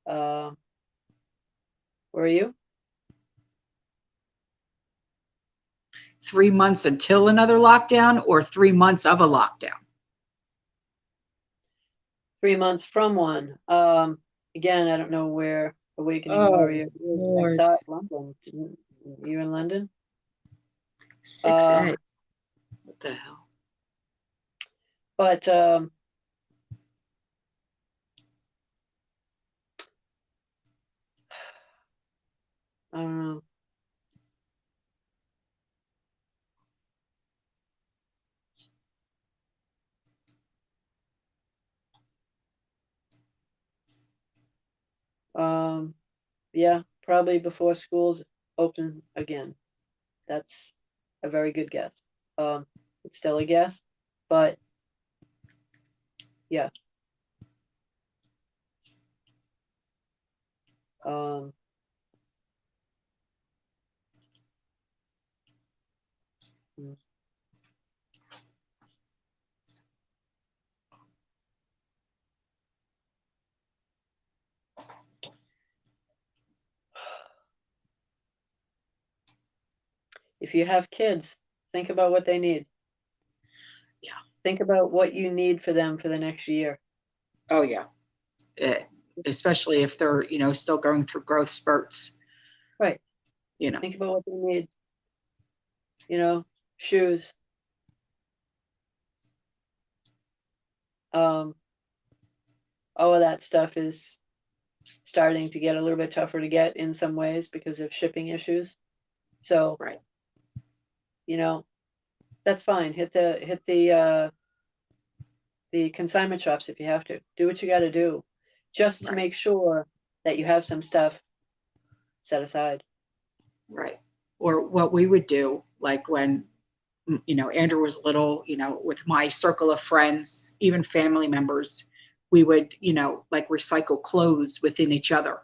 Where are you? 3 months until another lockdown, or 3 months of a lockdown? 3 months from one. Again, I don't know where Awakening Oh, Warrior is. Lord. I thought London. You in London? 6A. What the hell? But I don't know. Yeah, probably before schools open again. That's a very good guess. It's still a guess, but yeah. Um, mm. If you have kids, think about what they need. Yeah. Think about what you need for them for the next year. Oh, yeah. Especially if they're, still going through growth spurts. Right. You know. Think about what they need. Shoes. All of that stuff is starting to get a little bit tougher to get in some ways because of shipping issues. So, right. That's fine. Hit the consignment shops if you have to. Do what you got to do, just to Right. make sure that you have some stuff set aside. Right. Or what we would do, like when Andrew was little, with my circle of friends, even family members, we would, like recycle clothes within each other.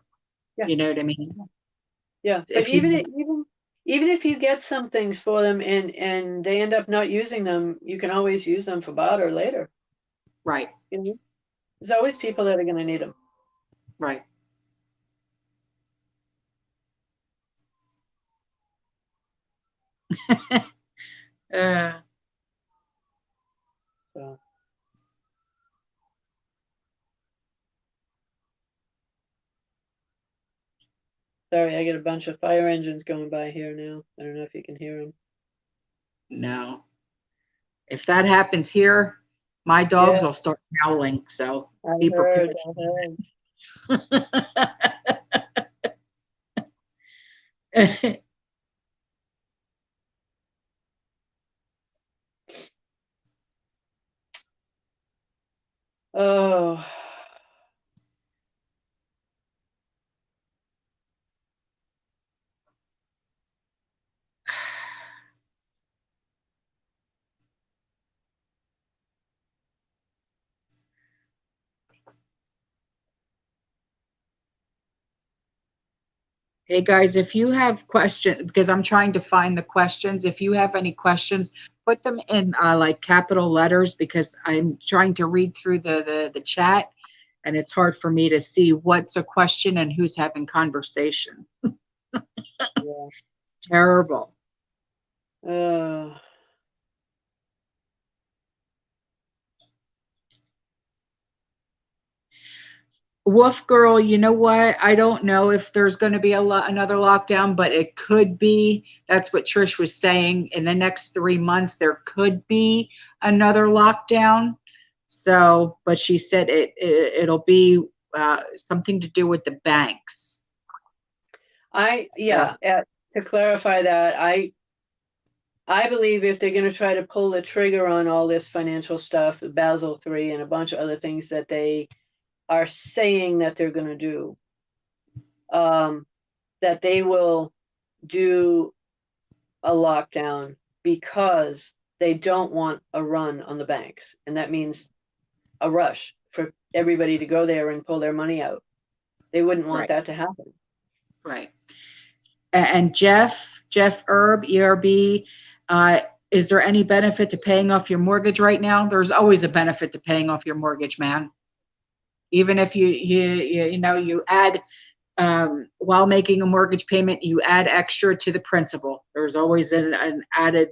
Yeah. You know what I mean? Yeah. But even if you get some things for them and they end up not using them, you can always use them for barter later. Right. There's always people that are going to need them. Right. uh, So. Sorry, I get a bunch of fire engines going by here now. I don't know if you can hear them. no. If that happens here, my dogs Yeah, will start howling. So I be heard. prepared. Oh, Hey guys, if you have questions, because I'm trying to find the questions, if you have any questions, put them in like capital letters because I'm trying to read through the chat and it's hard for me to see what's a question and who's having conversation. yeah. Terrible. Uh, Wolf Girl, you know what? I don't know if there's going to be another lockdown, but it could be. That's what Trish was saying. In the next 3 months, there could be another lockdown. So, but she said it'll be something to do with the banks. So, yeah. To clarify that, I believe if they're going to try to pull the trigger on all this financial stuff, Basel III and a bunch of other things that they are saying that they're going to do, that they will do a lockdown because they don't want a run on the banks. And that means a rush for everybody to go there and pull their money out. They wouldn't want right, that to happen. right. And Jeff Erb, ERB, is there any benefit to paying off your mortgage right now? There's always a benefit to paying off your mortgage, man. Even if you add while making a mortgage payment, you add extra to the principal. There's always an added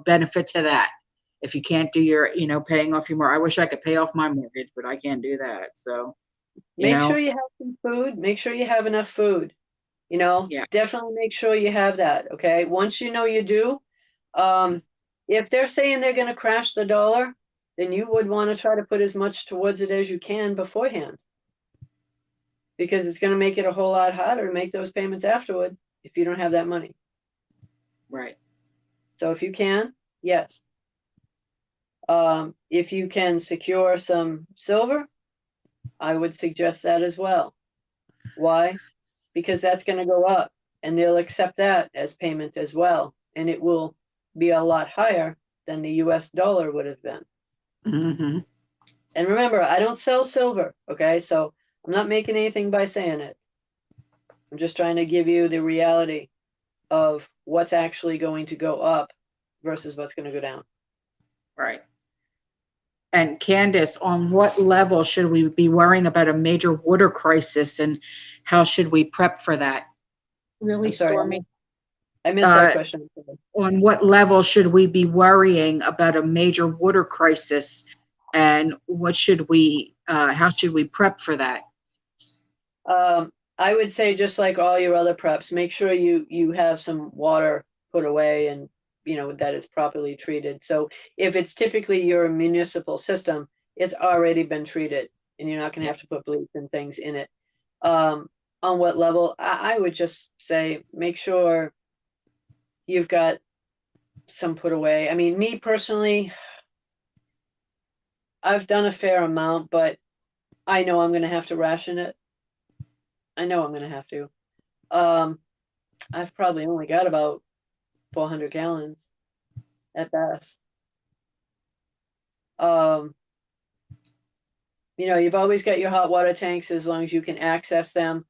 benefit to that. If you can't do your paying off your mortgage, I wish I could pay off my mortgage, but I can't do that. So Make sure you have some food. Make sure you have enough food. Yeah. Definitely make sure you have that. Okay. Once you know you do, if they're saying they're going to crash the dollar, then you would want to try to put as much towards it as you can beforehand, because it's going to make it a whole lot harder to make those payments afterward if you don't have that money. Right. So if you can, yes. If you can secure some silver, I would suggest that as well. Why? Because that's going to go up and they'll accept that as payment as well. And it will be a lot higher than the US dollar would have been. Mm-hmm. And remember, I don't sell silver, okay? So I'm not making anything by saying it. I'm just trying to give you the reality of what's actually going to go up versus what's going to go down. Right. And Candace, on what level should we be worrying about a major water crisis and how should we prep for that? Really, I'm sorry, Stormy? I missed that question. On what level should we be worrying about a major water crisis and what should we how should we prep for that? I would say just like all your other preps, make sure you have some water put away and that it's properly treated. So if it's typically your municipal system, it's already been treated and you're not going to Yeah. have to put bleach and things in it. On what level? I would just say make sure you've got some put away. I mean, me personally, I've done a fair amount, but I know I'm going to have to ration it. I know I'm going to have to. I've probably only got about 400 gallons at best. Um, you've always got your hot water tanks as long as you can access them.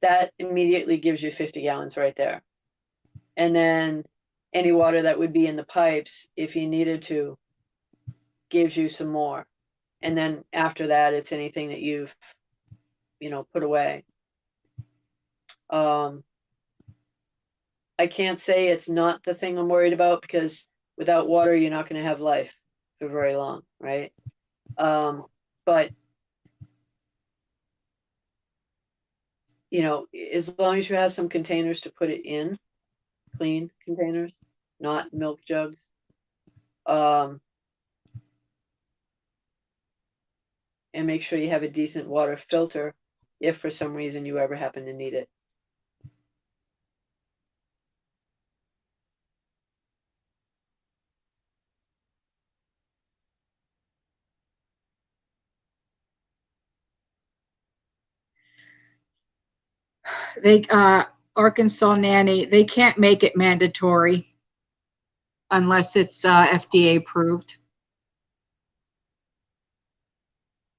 That immediately gives you 50 gallons right there. And then any water that would be in the pipes, if you needed to, gives you some more. And then after that, it's anything that you've, put away. I can't say it's not the thing I'm worried about, because without water, you're not going to have life for very long, right? But as long as you have some containers to put it in, clean containers, not milk jugs. And make sure you have a decent water filter if for some reason you ever happen to need it. They Arkansas Nanny, they can't make it mandatory unless it's FDA approved.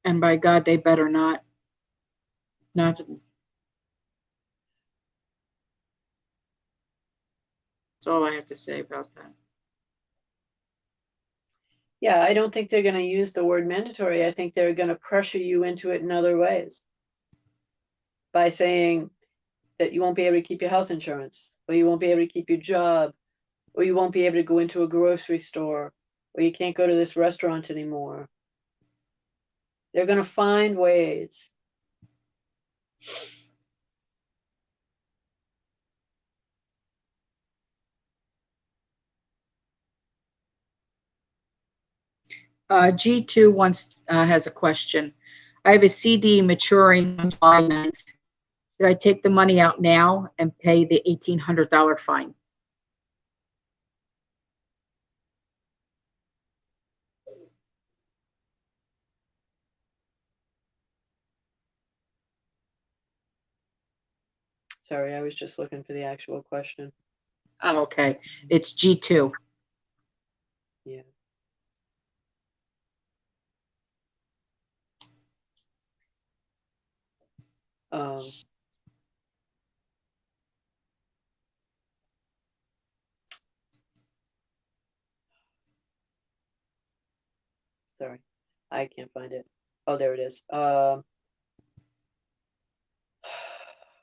And by God, they better not. Not. That's all I have to say about that. Yeah, I don't think they're going to use the word mandatory. I think they're going to pressure you into it in other ways by saying that you won't be able to keep your health insurance, or you won't be able to keep your job, or you won't be able to go into a grocery store, or you can't go to this restaurant anymore. They're going to find ways. G2 has a question. I have a CD maturing on July 9th. Should I take the money out now and pay the $1,800 fine? Sorry, I was just looking for the actual question. Oh, okay. It's G2. Yeah. Sorry, I can't find it. Oh, there it is.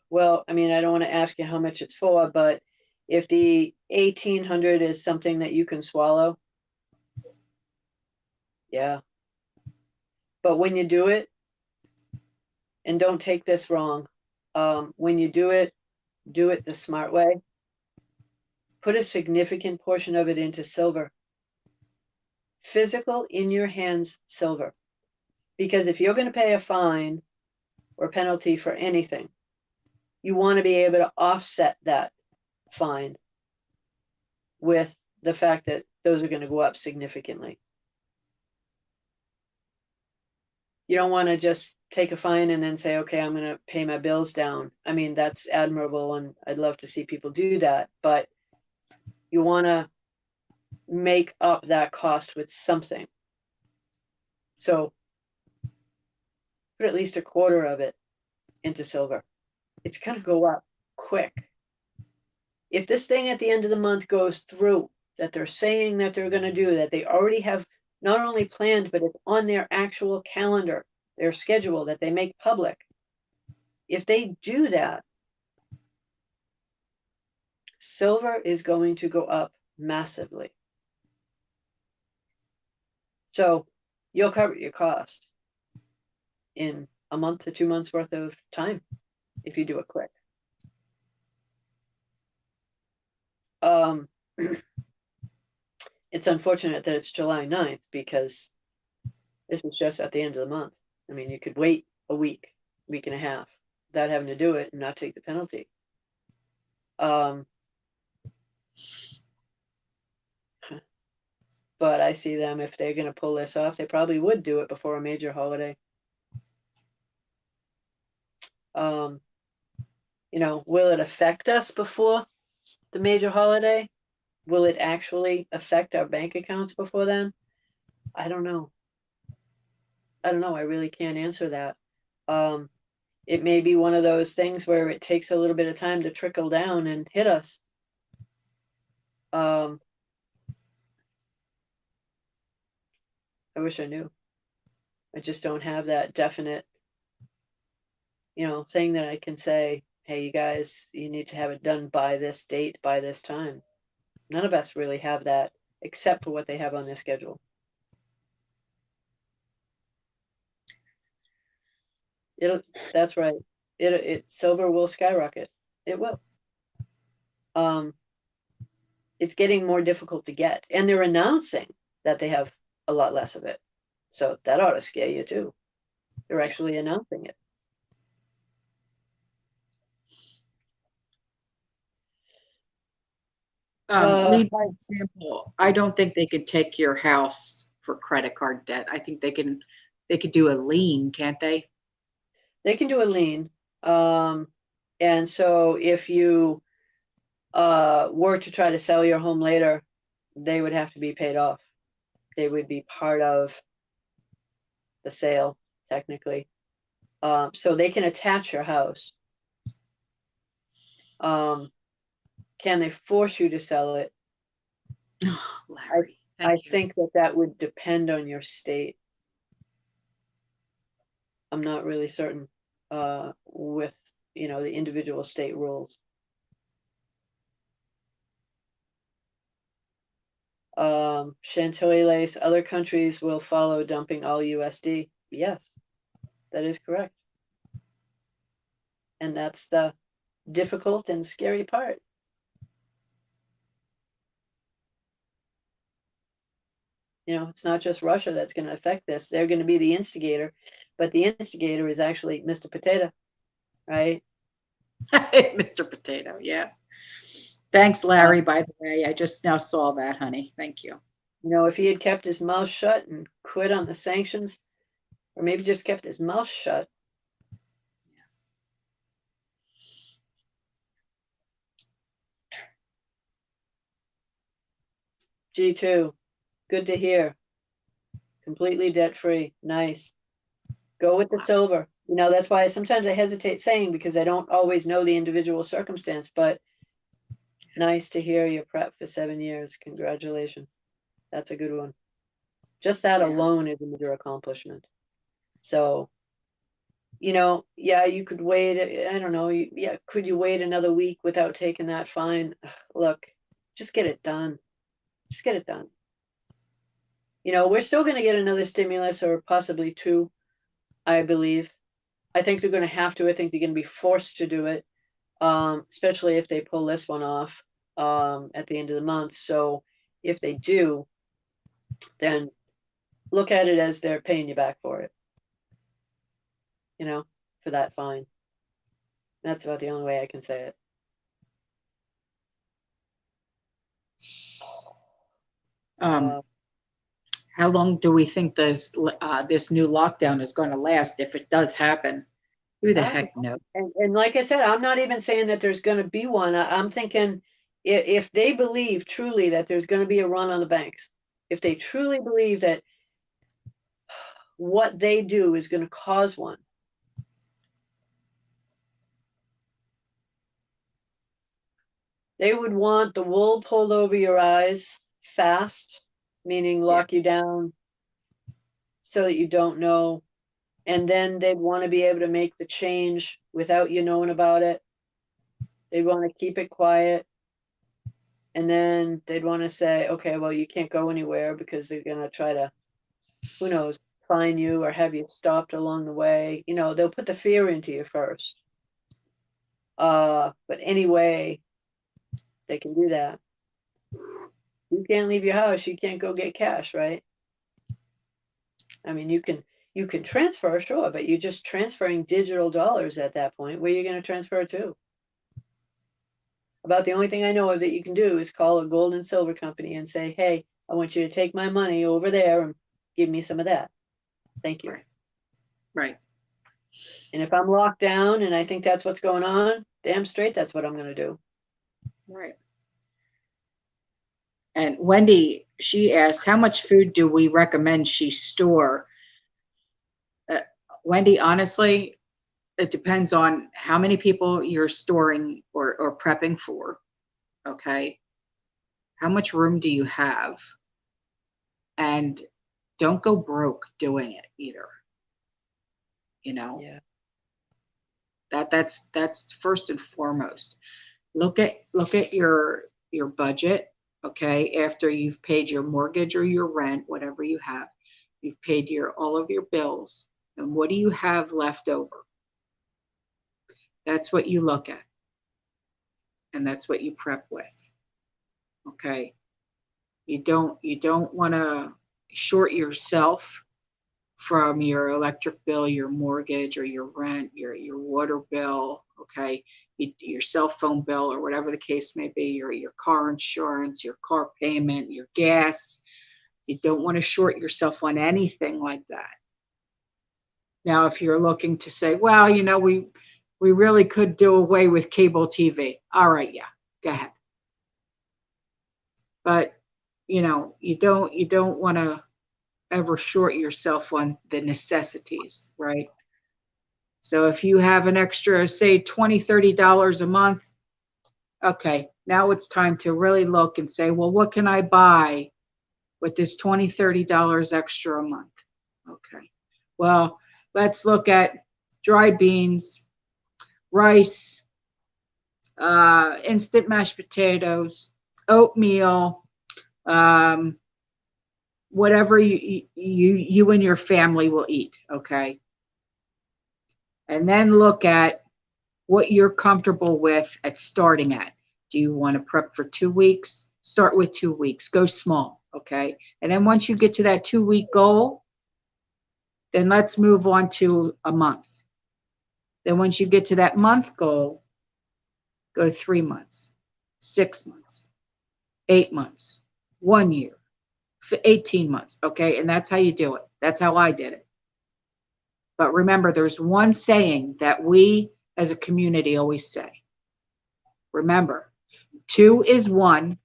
Well, I mean, I don't want to ask you how much it's for, but if the 1,800 is something that you can swallow, yeah. But when you do it, and don't take this wrong, when you do it the smart way. Put a significant portion of it into silver. Physical, in your hands, silver. Because if you're going to pay a fine or penalty for anything, you want to be able to offset that fine with the fact that those are going to go up significantly. You don't want to just take a fine and then say, okay, I'm going to pay my bills down. I mean, that's admirable, and I'd love to see people do that, but you want to make up that cost with something. So put at least a quarter of it into silver. It's going to go up quick. If this thing at the end of the month goes through, that they're saying that they're going to do, that they already have not only planned, but it's on their actual calendar, their schedule that they make public. If they do that, silver is going to go up massively. So you'll cover your cost in a month to 2 months worth of time if you do it quick. It's unfortunate that it's July 9th, because this was just at the end of the month. I mean, you could wait a week and a half without having to do it and not take the penalty. But I see them, if they're going to pull this off, they probably would do it before a major holiday. Will it affect us before the major holiday? Will it actually affect our bank accounts before then? I don't know. I really can't answer that. It may be one of those things where it takes a little bit of time to trickle down and hit us. I wish I knew. I just don't have that definite, thing that I can say, hey, you guys, you need to have it done by this date, by this time. None of us really have that except for what they have on their schedule. That's right. Silver will skyrocket. It will. It's getting more difficult to get, and they're announcing that they have a lot less of it. So that ought to scare you too. They're actually announcing it. Lead by example. I don't think they could take your house for credit card debt. I think they could do a lien, can't they? They can do a lien. And so if you were to try to sell your home later, they would have to be paid off. They would be part of the sale, technically. So they can attach your house. Can they force you to sell it? Oh, Larry, I think that would depend on your state. I'm not really certain with the individual state rules. Chantilly lace, other countries will follow dumping all USD. Yes, that is correct. And that's the difficult and scary part. It's not just Russia that's going to affect this. They're going to be the instigator, but the instigator is actually Mr. Potato, right? Mr. Potato, yeah. Thanks, Larry, by the way. I just now saw that, honey. Thank you. If he had kept his mouth shut and quit on the sanctions, or maybe just kept his mouth shut. G2, good to hear. Completely debt-free. Nice. Go with the silver. That's why sometimes I hesitate saying, because I don't always know the individual circumstance, but nice to hear your prep for 7 years. Congratulations. That's a good one. Just that alone is a major accomplishment. So, you could wait. I don't know. Could you wait another week without taking that fine? Look, just get it done. Just get it done. We're still going to get another stimulus, or possibly two, I believe. I think they're going to have to. I think they're going to be forced to do it, especially if they pull this one off at the end of the month. So if they do, then look at it as they're paying you back for it, for that fine. That's about the only way I can say it. How long do we think this new lockdown is going to last if it does happen? Who the heck knows? And like I said, I'm not even saying that there's going to be one. I'm thinking if they believe truly that there's going to be a run on the banks, if they truly believe that what they do is going to cause one, they would want the wool pulled over your eyes fast, meaning lock you down so that you don't know. And then they'd want to be able to make the change without you knowing about it. They'd want to keep it quiet. And then they'd want to say, okay, well, you can't go anywhere because they're going to try to, who knows, fine you or have you stopped along the way. They'll put the fear into you first. But anyway, they can do that. You can't leave your house. You can't go get cash, right? I mean, you can transfer, sure, but you're just transferring digital dollars at that point. Where are you going to transfer to? About the only thing I know of that you can do is call a gold and silver company and say, hey, I want you to take my money over there and give me some of that. Thank you. Right. And if I'm locked down and I think that's what's going on, damn straight, that's what I'm going to do. Right. And Wendy, she asked, how much food do we recommend she store? Wendy, honestly, it depends on how many people you're storing or prepping for. Okay. How much room do you have? And don't go broke doing it either. you know. Yeah. That's first and foremost. Look at your budget, okay? After you've paid your mortgage or your rent, whatever you have, you've paid your all of your bills, and what do you have left over? That's what you look at, and that's what you prep with. Okay? You don't want to short yourself from your electric bill, your mortgage, or your rent, your water bill, okay, your cell phone bill, or whatever the case may be, your car insurance, your car payment, your gas. You don't want to short yourself on anything like that. Now, if you're looking to say, well, we really could do away with cable TV. All right, yeah, go ahead. But you don't want to ever short yourself on the necessities, right? So if you have an extra, say, $20-$30 a month, okay, now it's time to really look and say, well, what can I buy with this $20-$30 extra a month? Okay, well, let's look at dried beans, rice, instant mashed potatoes, oatmeal, whatever you and your family will eat, okay? And then look at what you're comfortable with at starting at. Do you want to prep for 2 weeks? Start with 2 weeks. Go small, okay? And then once you get to that 2-week goal, then let's move on to a month. Then once you get to that month goal, go to 3 months, 6 months, 8 months, 1 year, 18 months, okay? And that's how you do it. That's how I did it. But remember, there's one saying that we as a community always say. Remember, 2 is 1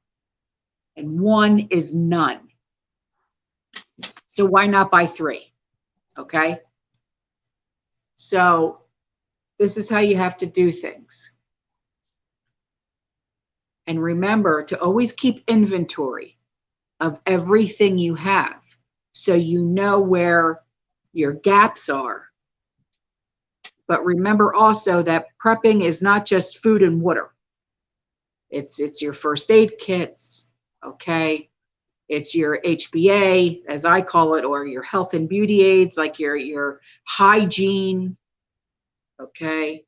and 1 is none. So why not buy 3? Okay? So this is how you have to do things. And remember to always keep inventory of everything you have so you know where your gaps are. But remember also that prepping is not just food and water. It's your first aid kits, okay? It's your HBA, as I call it, or your health and beauty aids, like your hygiene, okay?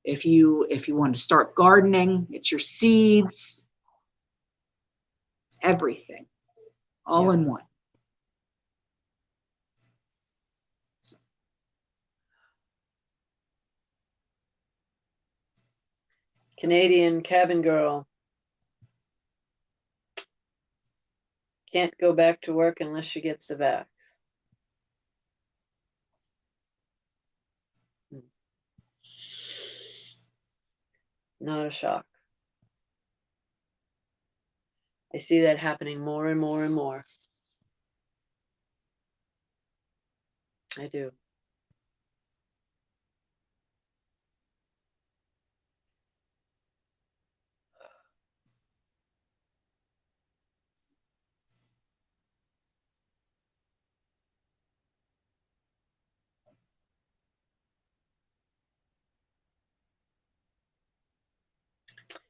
If you want to start gardening, it's your seeds, it's everything, all in one. Canadian cabin girl. Can't go back to work unless she gets the vax. Not a shock. I see that happening more and more and more. I do.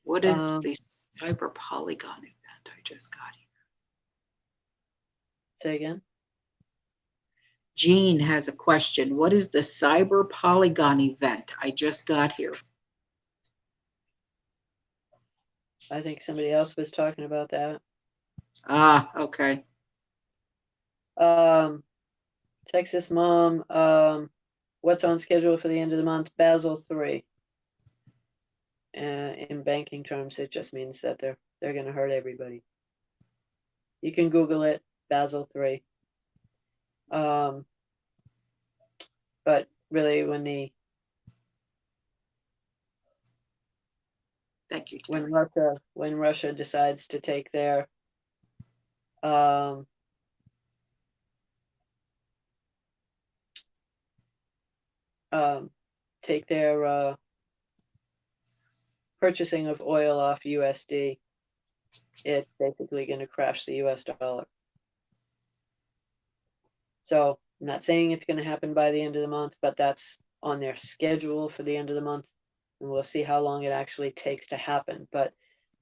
What is the cyber polygon event I just got here? Say again? Jean has a question. What is the cyber polygon event I just got here? I think somebody else was talking about that. Ah, okay. Texas mom, what's on schedule for the end of the month? Basel III. In banking terms, it just means that they're going to hurt everybody. You can Google it, Basel III. But really, Thank you. When Russia decides to take their purchasing of oil off USD, it's basically going to crash the US dollar. So I'm not saying it's going to happen by the end of the month, but that's on their schedule for the end of the month. And we'll see how long it actually takes to happen. But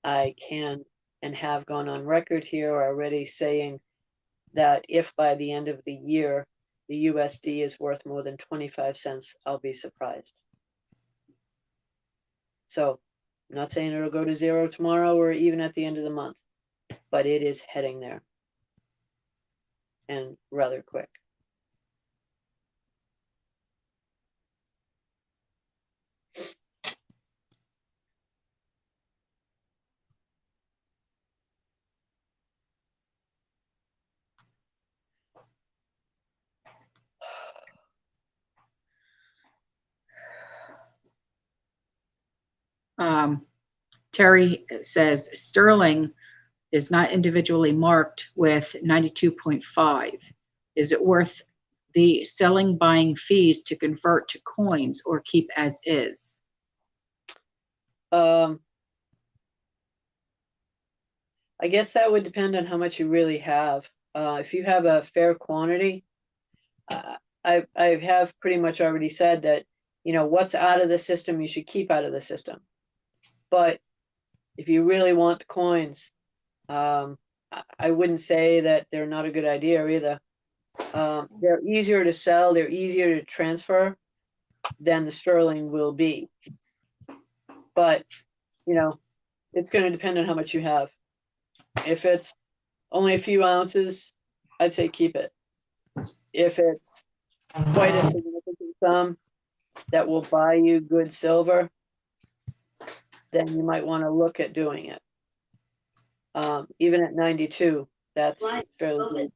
I can and have gone on record here already saying that if by the end of the year the USD is worth more than 25 cents, I'll be surprised. So I'm not saying it'll go to zero tomorrow or even at the end of the month, but it is heading there, and rather quick. Terry says sterling is not individually marked with 92.5. Is it worth the selling buying fees to convert to coins or keep as is? I guess that would depend on how much you really have. If you have a fair quantity, I have pretty much already said that, what's out of the system, you should keep out of the system. But if you really want the coins, I wouldn't say that they're not a good idea either. They're easier to sell, they're easier to transfer than the sterling will be. But, it's going to depend on how much you have. If it's only a few ounces, I'd say keep it. If it's quite a significant sum that will buy you good silver, then you might want to look at doing it. Even at 92, that's fairly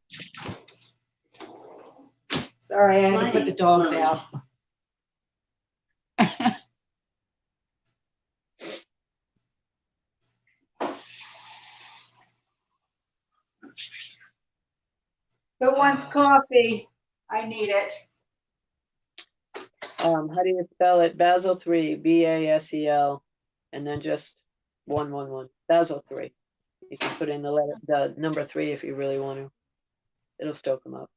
good. Sorry, I had to put the dogs out. Who wants coffee? I need it. How do you spell it? Basel 3, BASEL, and then just 111. Basel 3. You can put in the number 3 if you really want to. It'll stoke them up.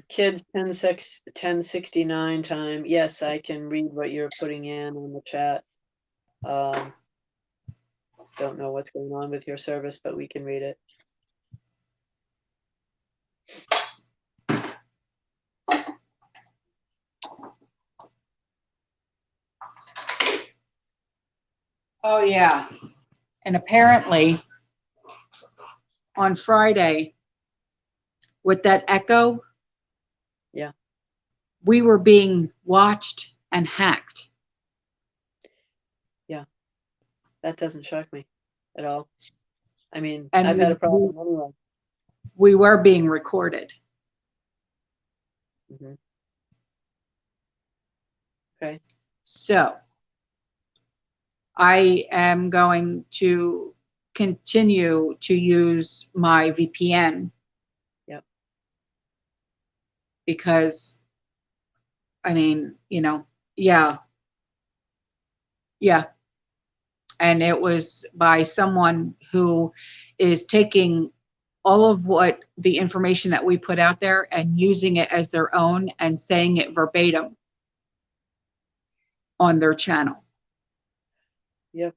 Kids 1069 time. Yes, I can read what you're putting in on the chat. Don't know what's going on with your service, but we can read it. Oh, yeah. And apparently on Friday with that echo, yeah, we were being watched and hacked. Yeah, that doesn't shock me at all. I mean, and I've had a problem anyway. We were being recorded. Mm-hmm. Okay. So I am going to continue to use my VPN. Yep. Because, I mean, yeah. And it was by someone who is taking all of what the information that we put out there and using it as their own and saying it verbatim on their channel. Yep.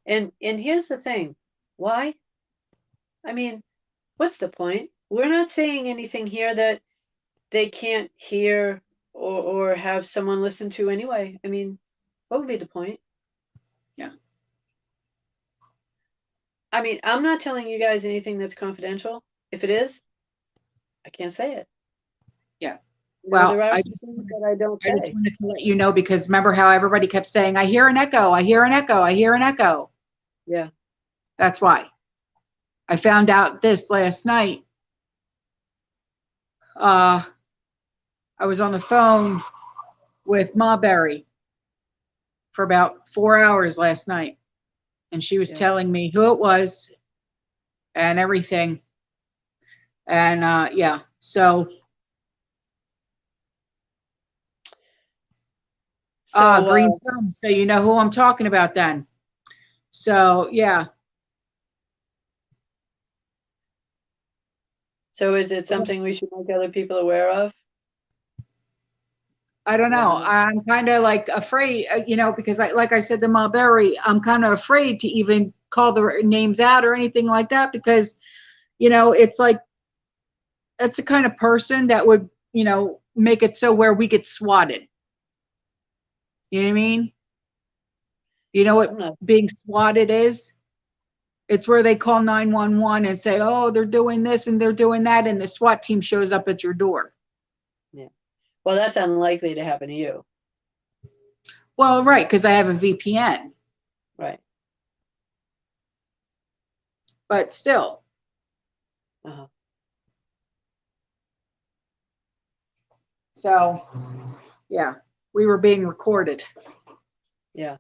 And here's the thing. Why? I mean, what's the point? We're not saying anything here that they can't hear or have someone listen to anyway. I mean, what would be the point? Yeah. I mean, I'm not telling you guys anything that's confidential. If it is, I can't say it. Yeah. Well, there are some things that I don't say. I just wanted to let you know, because remember how everybody kept saying, I hear an echo, I hear an echo, I hear an echo. Yeah. That's why. I found out this last night. I was on the phone with Marbury for about 4 hours last night, and she was telling me who it was and everything. And yeah, so So, Green Thumb. So you know who I'm talking about then. So yeah. so is it something we should make other people aware of? I don't know. I'm kind of like afraid, because like I said to Mulberry, I'm kind of afraid to even call the names out or anything like that because, it's like, that's the kind of person that would, make it so where we get swatted. You know what I mean? You know what being swatted is? It's where they call 911 and say, oh, they're doing this and they're doing that. And the SWAT team shows up at your door. Yeah. Well, that's unlikely to happen to you. Well, right, because I have a VPN. Right. But still. Uh-huh. So, yeah, we were being recorded. Yeah.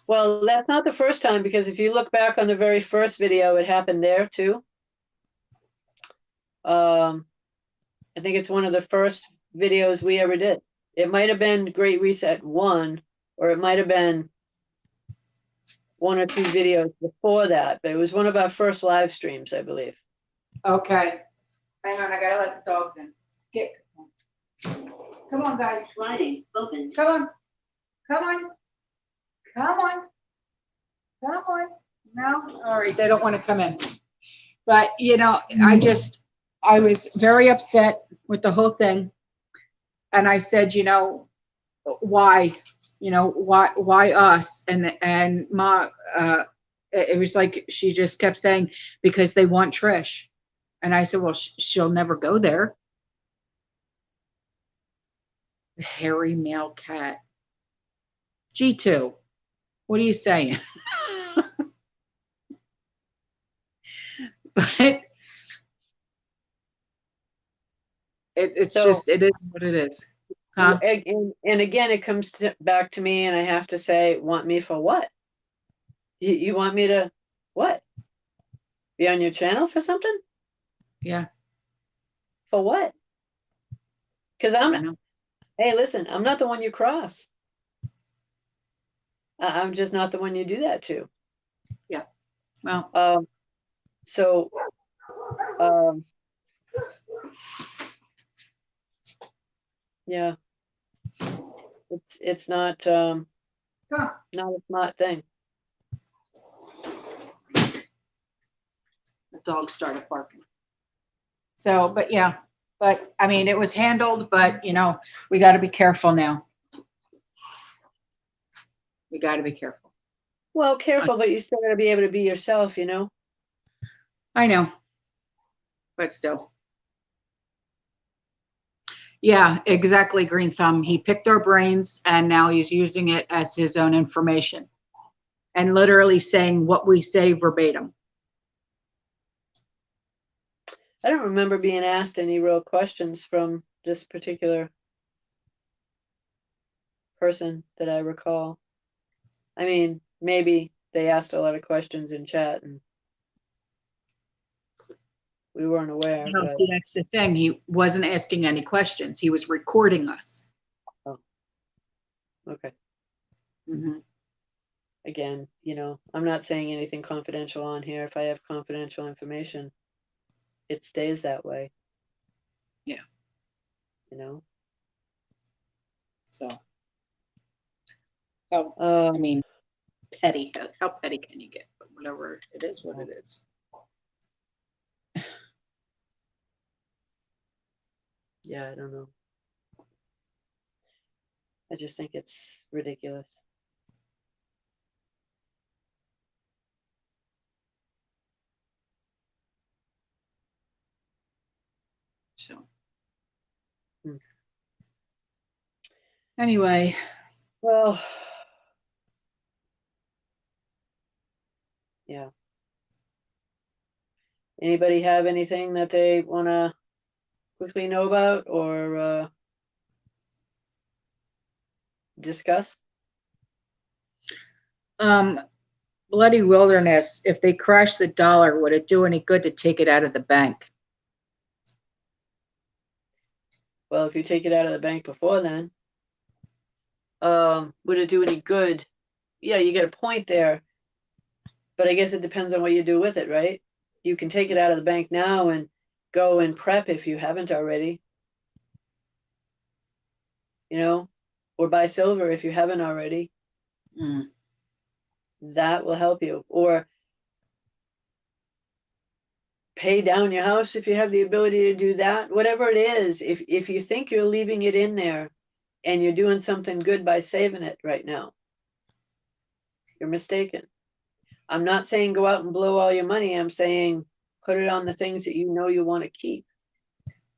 Well, that's not the first time, because if you look back on the very first video, it happened there too. I think it's one of the first videos we ever did. It might have been Great Reset 1, or it might have been 1 or 2 videos before that, but it was one of our first live streams, I believe. Okay. Hang on, I gotta let the dogs in. Come on, guys. Sliding, open. Come on. Come on. Come on. Come on. No? All right, they don't want to come in. But, I was very upset with the whole thing. And I said, why? Why us? And Ma, it was like she just kept saying, because they want Trish. And I said, well, she'll never go there. The hairy male cat. G2, what are you saying? But it's So, just, it is what it is. Huh? And again, it comes back to me, and I have to say, want me for what? You want me to what? Be on your channel for something? Yeah. For what? Because hey, listen, I'm not the one you cross. I'm just not the one you do that to. Yeah. Well. So, yeah, it's not not a smart thing. The dog started barking. So, but yeah, but I mean, it was handled, but we got to be careful now. We got to be careful. Well, careful, but you still got to be able to be yourself, I know, but still. Yeah, exactly, Green Thumb. He picked our brains and now he's using it as his own information and literally saying what we say verbatim. I don't remember being asked any real questions from this particular person that I recall. I mean, maybe they asked a lot of questions in chat and we weren't aware. No, but... see, that's the thing. He wasn't asking any questions. He was recording us. Oh, okay. Mm-hmm. Again, I'm not saying anything confidential on here. If I have confidential information, it stays that way. Yeah. So, I mean, petty. How petty can you get? But whatever it is, what it is. Yeah, I don't know. I just think it's ridiculous. So, anyway. Well, yeah. Anybody have anything that they want to quickly know about or discuss? Bloody Wilderness, if they crash the dollar, would it do any good to take it out of the bank? Well, if you take it out of the bank before then. Would it do any good? Yeah, you get a point there, but I guess it depends on what you do with it, right? You can take it out of the bank now and go and prep if you haven't already, or buy silver if you haven't already. Mm. That will help you. Or pay down your house if you have the ability to do that. Whatever it is, if you think you're leaving it in there and you're doing something good by saving it right now, you're mistaken. I'm not saying go out and blow all your money. I'm saying put it on the things that you know you want to keep,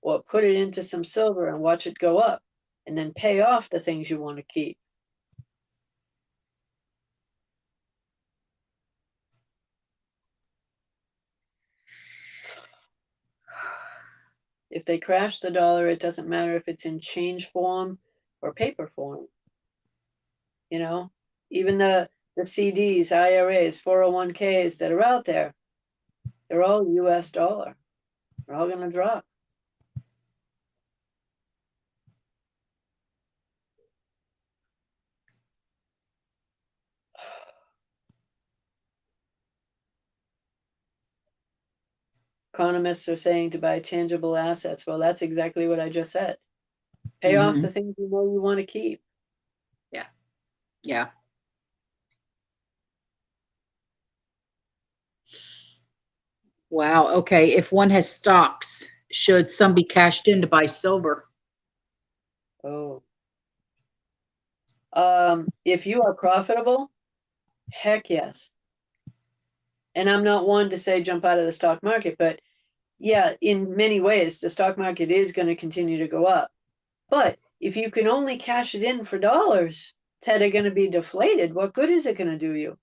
or put it into some silver and watch it go up, and then pay off the things you want to keep. If they crash the dollar, it doesn't matter if it's in change form or paper form. Even the CDs, IRAs, 401ks that are out there, they're all US dollar. They're all going to drop. Economists are saying to buy tangible assets. Well, that's exactly what I just said. Pay off the things you know you want to keep. Yeah. Yeah. Wow. Okay. If one has stocks, should some be cashed in to buy silver? Oh. If you are profitable, heck yes. And I'm not one to say jump out of the stock market, but yeah, in many ways, the stock market is going to continue to go up. But if you can only cash it in for dollars that are going to be deflated, what good is it going to do you?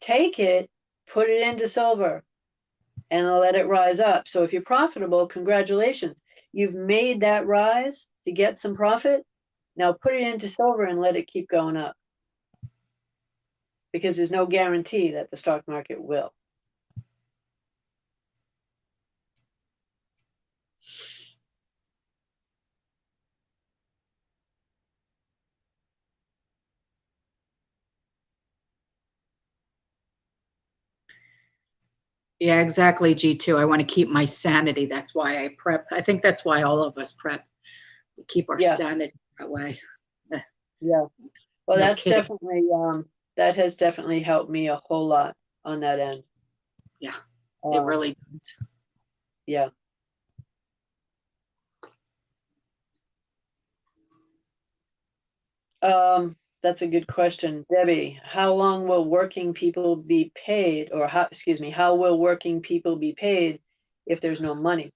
Take it, put it into silver, and let it rise up. So if you're profitable, congratulations. You've made that rise to get some profit. Now put it into silver and let it keep going up. Because there's no guarantee that the stock market will. Yeah, exactly, G2. I want to keep my sanity. That's why I prep. I think that's why all of us prep. We keep our Yeah. sanity that way. Yeah. Well, No that's kidding. definitely that has definitely helped me a whole lot on that end. Yeah, it really does. Yeah. That's a good question. Debbie, how long will working people be paid, or how will working people be paid if there's no money?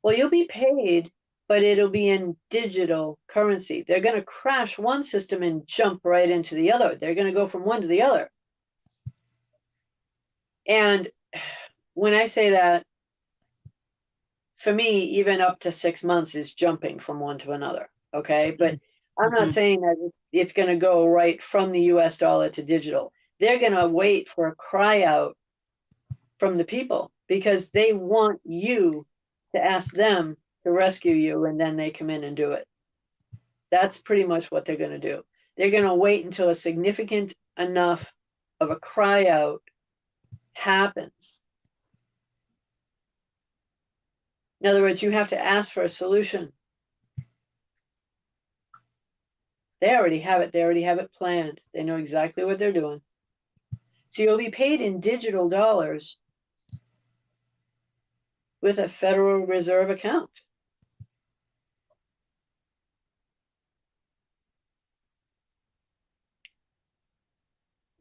Well, you'll be paid, but it'll be in digital currency. They're going to crash one system and jump right into the other. They're going to go from one to the other. And when I say that, for me, even up to 6 months is jumping from one to another. Okay. But I'm not saying that it's going to go right from the US dollar to digital. They're going to wait for a cry out from the people because they want you to ask them to rescue you, and then they come in and do it. That's pretty much what they're going to do. They're going to wait until a significant enough of a cry out happens. In other words, you have to ask for a solution. They already have it. They already have it planned. They know exactly what they're doing. So you'll be paid in digital dollars with a Federal Reserve account.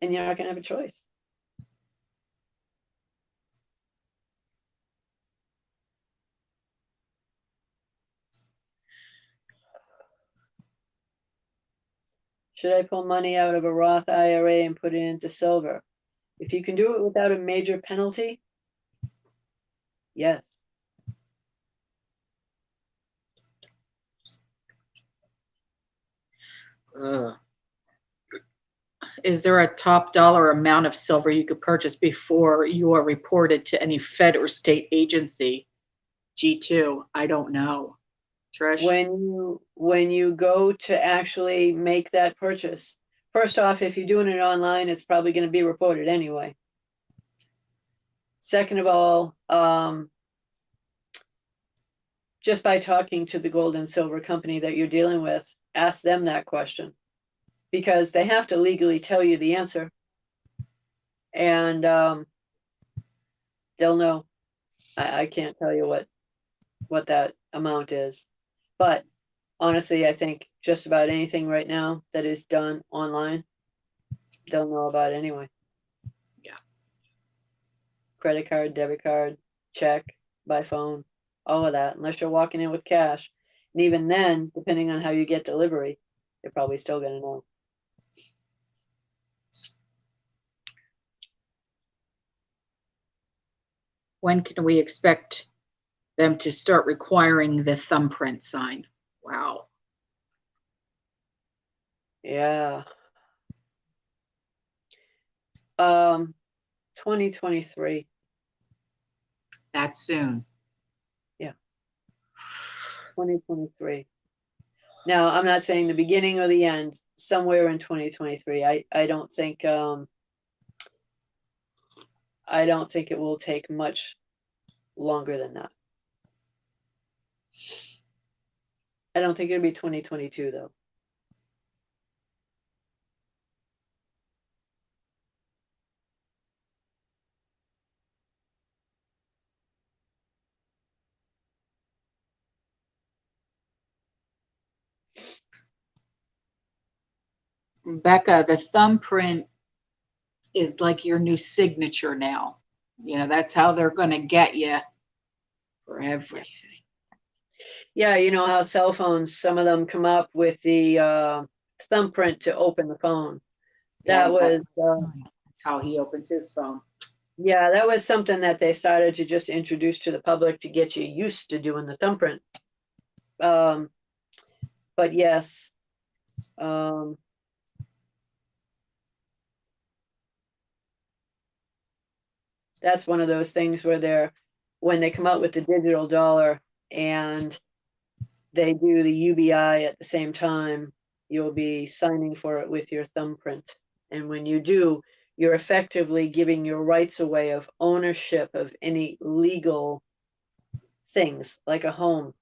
And you're not going to have a choice. Should I pull money out of a Roth IRA and put it into silver? If you can do it without a major penalty, yes. Is there a top dollar amount of silver you could purchase before you are reported to any Fed or state agency? G2, I don't know. Trish? when you go to actually make that purchase. First off, if you're doing it online, it's probably going to be reported anyway. Second of all, just by talking to the gold and silver company that you're dealing with, ask them that question, because they have to legally tell you the answer, and they'll know. I can't tell you what that amount is, but honestly, I think just about anything right now that is done online, they'll know about anyway. Yeah. Credit card, debit card, check, by phone, all of that, unless you're walking in with cash. And even then, depending on how you get delivery, you're probably still going to know. When can we expect them to start requiring the thumbprint sign? Wow. Yeah. 2023. That soon. Yeah. 2023. Now, I'm not saying the beginning or the end, somewhere in 2023. I don't think it will take much longer than that. I don't think it'll be 2022 though. Becca, the thumbprint is like your new signature now. You know, that's how they're going to get you for everything. Yeah, you know how cell phones, some of them come up with the thumbprint to open the phone. Yeah, That was that's how he opens his phone. yeah, that was something that they started to just introduce to the public to get you used to doing the thumbprint. But yes, that's one of those things where when they come out with the digital dollar and they do the UBI at the same time, you'll be signing for it with your thumbprint. And when you do, you're effectively giving your rights away of ownership of any legal things like a home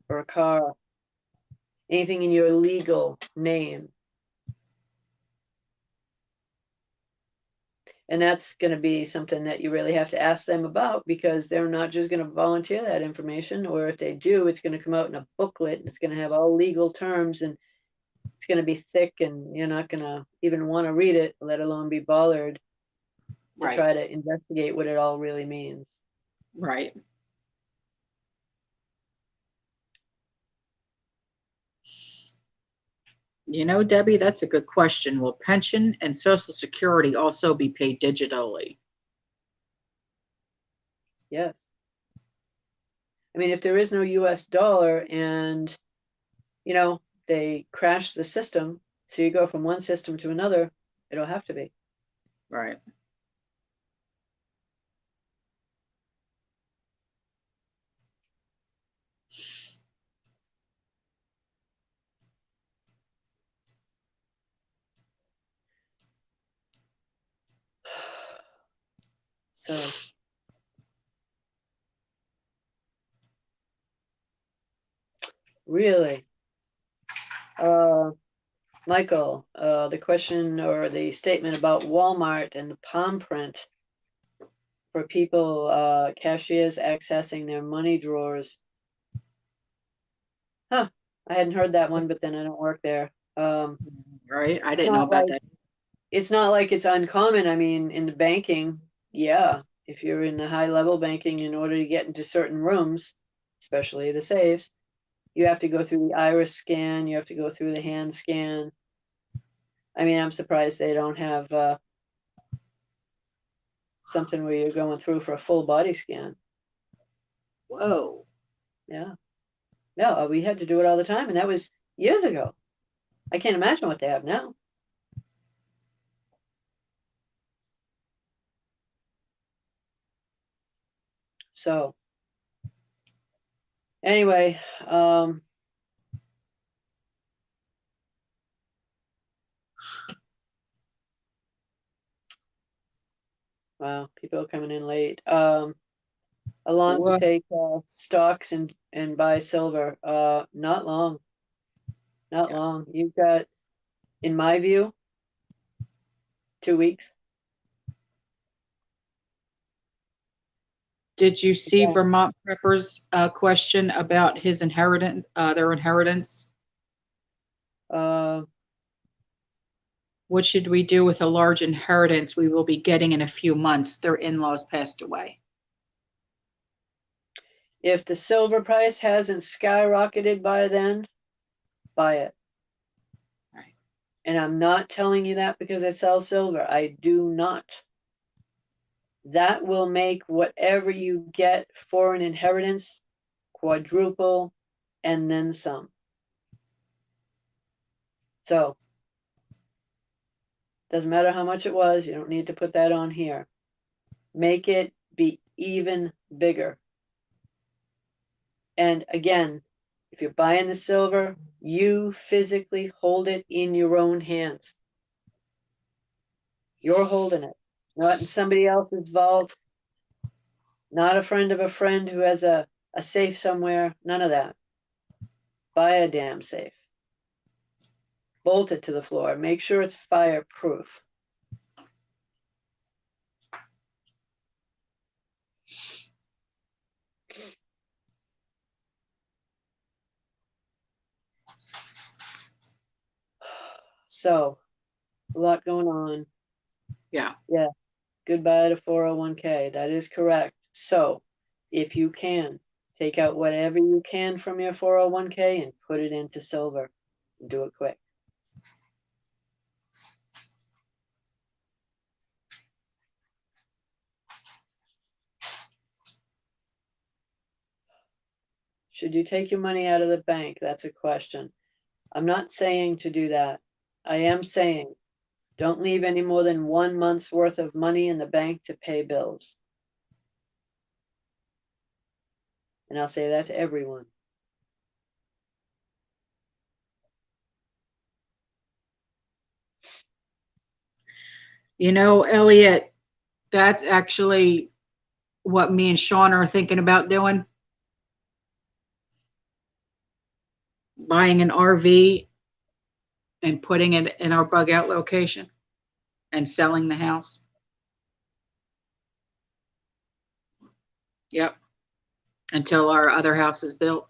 or a car, anything in your legal name. And that's going to be something that you really have to ask them about, because they're not just going to volunteer that information, or if they do, it's going to come out in a booklet and it's going to have all legal terms and it's going to be thick and you're not going to even want to read it, let alone be bothered to Right. try to investigate what it all really means. Right. You know, Debbie, that's a good question. Will pension and Social Security also be paid digitally? Yes. I mean, if there is no US dollar and, you know, they crash the system, so you go from one system to another, it'll have to be. Right. So, really, Michael, the question or the statement about Walmart and the palm print for people, cashiers accessing their money drawers. Huh, I hadn't heard that one, but then I don't work there. Right. I It's didn't know not about like that. it's not like it's uncommon. I mean, in the banking, yeah, if you're in the high level banking, in order to get into certain rooms, especially the safes, you have to go through the iris scan, you have to go through the hand scan. I mean, I'm surprised they don't have something where you're going through for a full body scan. Whoa. Yeah. No, we had to do it all the time, and that was years ago. I can't imagine what they have now. So, anyway, Wow, people are coming in late. How long to What? take stocks and buy silver? Not long. Not Yeah. long. You've got, in my view, 2 weeks. Did you see Again, Vermont Prepper's question about his inheritance, their inheritance? uh, What should we do with a large inheritance we will be getting in a few months? Their in-laws passed away. if the silver price hasn't skyrocketed by then, buy it. Right. And I'm not telling you that because I sell silver. I do not. That will make whatever you get for an inheritance quadruple and then some. So, doesn't matter how much it was, you don't need to put that on here. Make it be even bigger. And again, if you're buying the silver, you physically hold it in your own hands. You're holding it, not in somebody else's vault, not a friend of a friend who has a safe somewhere, none of that. Buy a damn safe. Bolt it to the floor. Make sure it's fireproof. So, a lot going on. Yeah. Yeah, goodbye to 401k. That is correct. So, if you can, take out whatever you can from your 401k and put it into silver. And do it quick. Should you take your money out of the bank? That's a question. I'm not saying to do that. I am saying don't leave any more than 1 month's worth of money in the bank to pay bills. And I'll say that to everyone. You know, Elliot, that's actually what me and Sean are thinking about doing. Buying an RV and putting it in our bug out location and selling the house. Yep. Until our other house is built.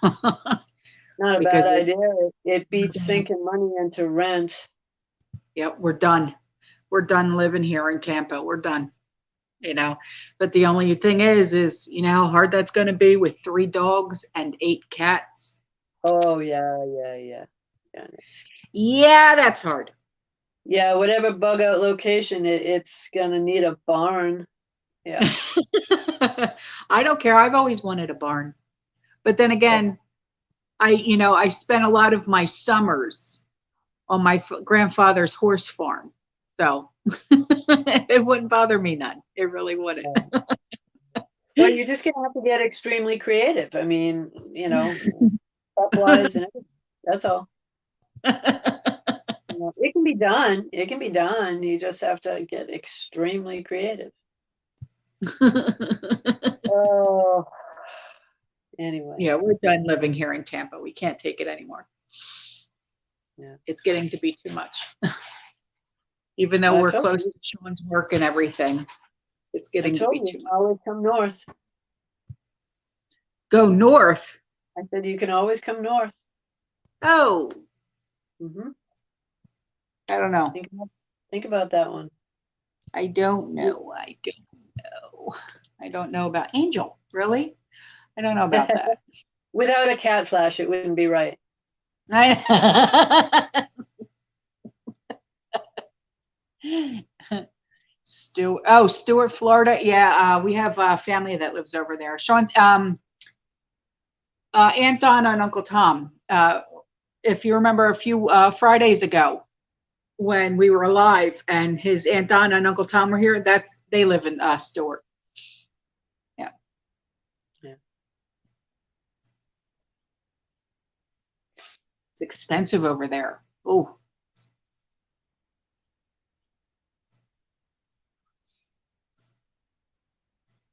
Not a Because bad idea. It beats done. sinking money into rent. Yep, we're done. We're done living here in Tampa. We're done. You know, but the only thing is, you know how hard that's going to be with 3 dogs and 8 cats. Oh yeah, yeah, yeah. Yeah, Yeah, that's hard. yeah, whatever bug out location, it's gonna need a barn. Yeah. I don't care. I've always wanted a barn. But then again, I spent a lot of my summers on my grandfather's horse farm. So it wouldn't bother me none. It really wouldn't. Well, you're just gonna have to get extremely creative. I mean, stuff wise and everything. That's all. It can be done. It can be done. You just have to get extremely creative. Oh, anyway. Yeah, we're done living here in Tampa. We can't take it anymore. Yeah. It's getting to be too much. Even though I we're told close you. to Sean's work and everything, it's I getting to told be you. too much. Always come north. Go north. I said you can always come north. Oh, Mm-hmm. I don't know. Think about that one. I don't know. I don't know. I don't know about Angel. Really? I don't know about that. Without a cat flash, it wouldn't be right. Stewart, Florida. Yeah, we have a family that lives over there. Sean's Aunt Donna and Uncle Tom. If you remember a few Fridays ago when we were alive and his Aunt Donna and Uncle Tom were here, they live in Stewart. Yeah. Yeah. It's expensive over there. Oh.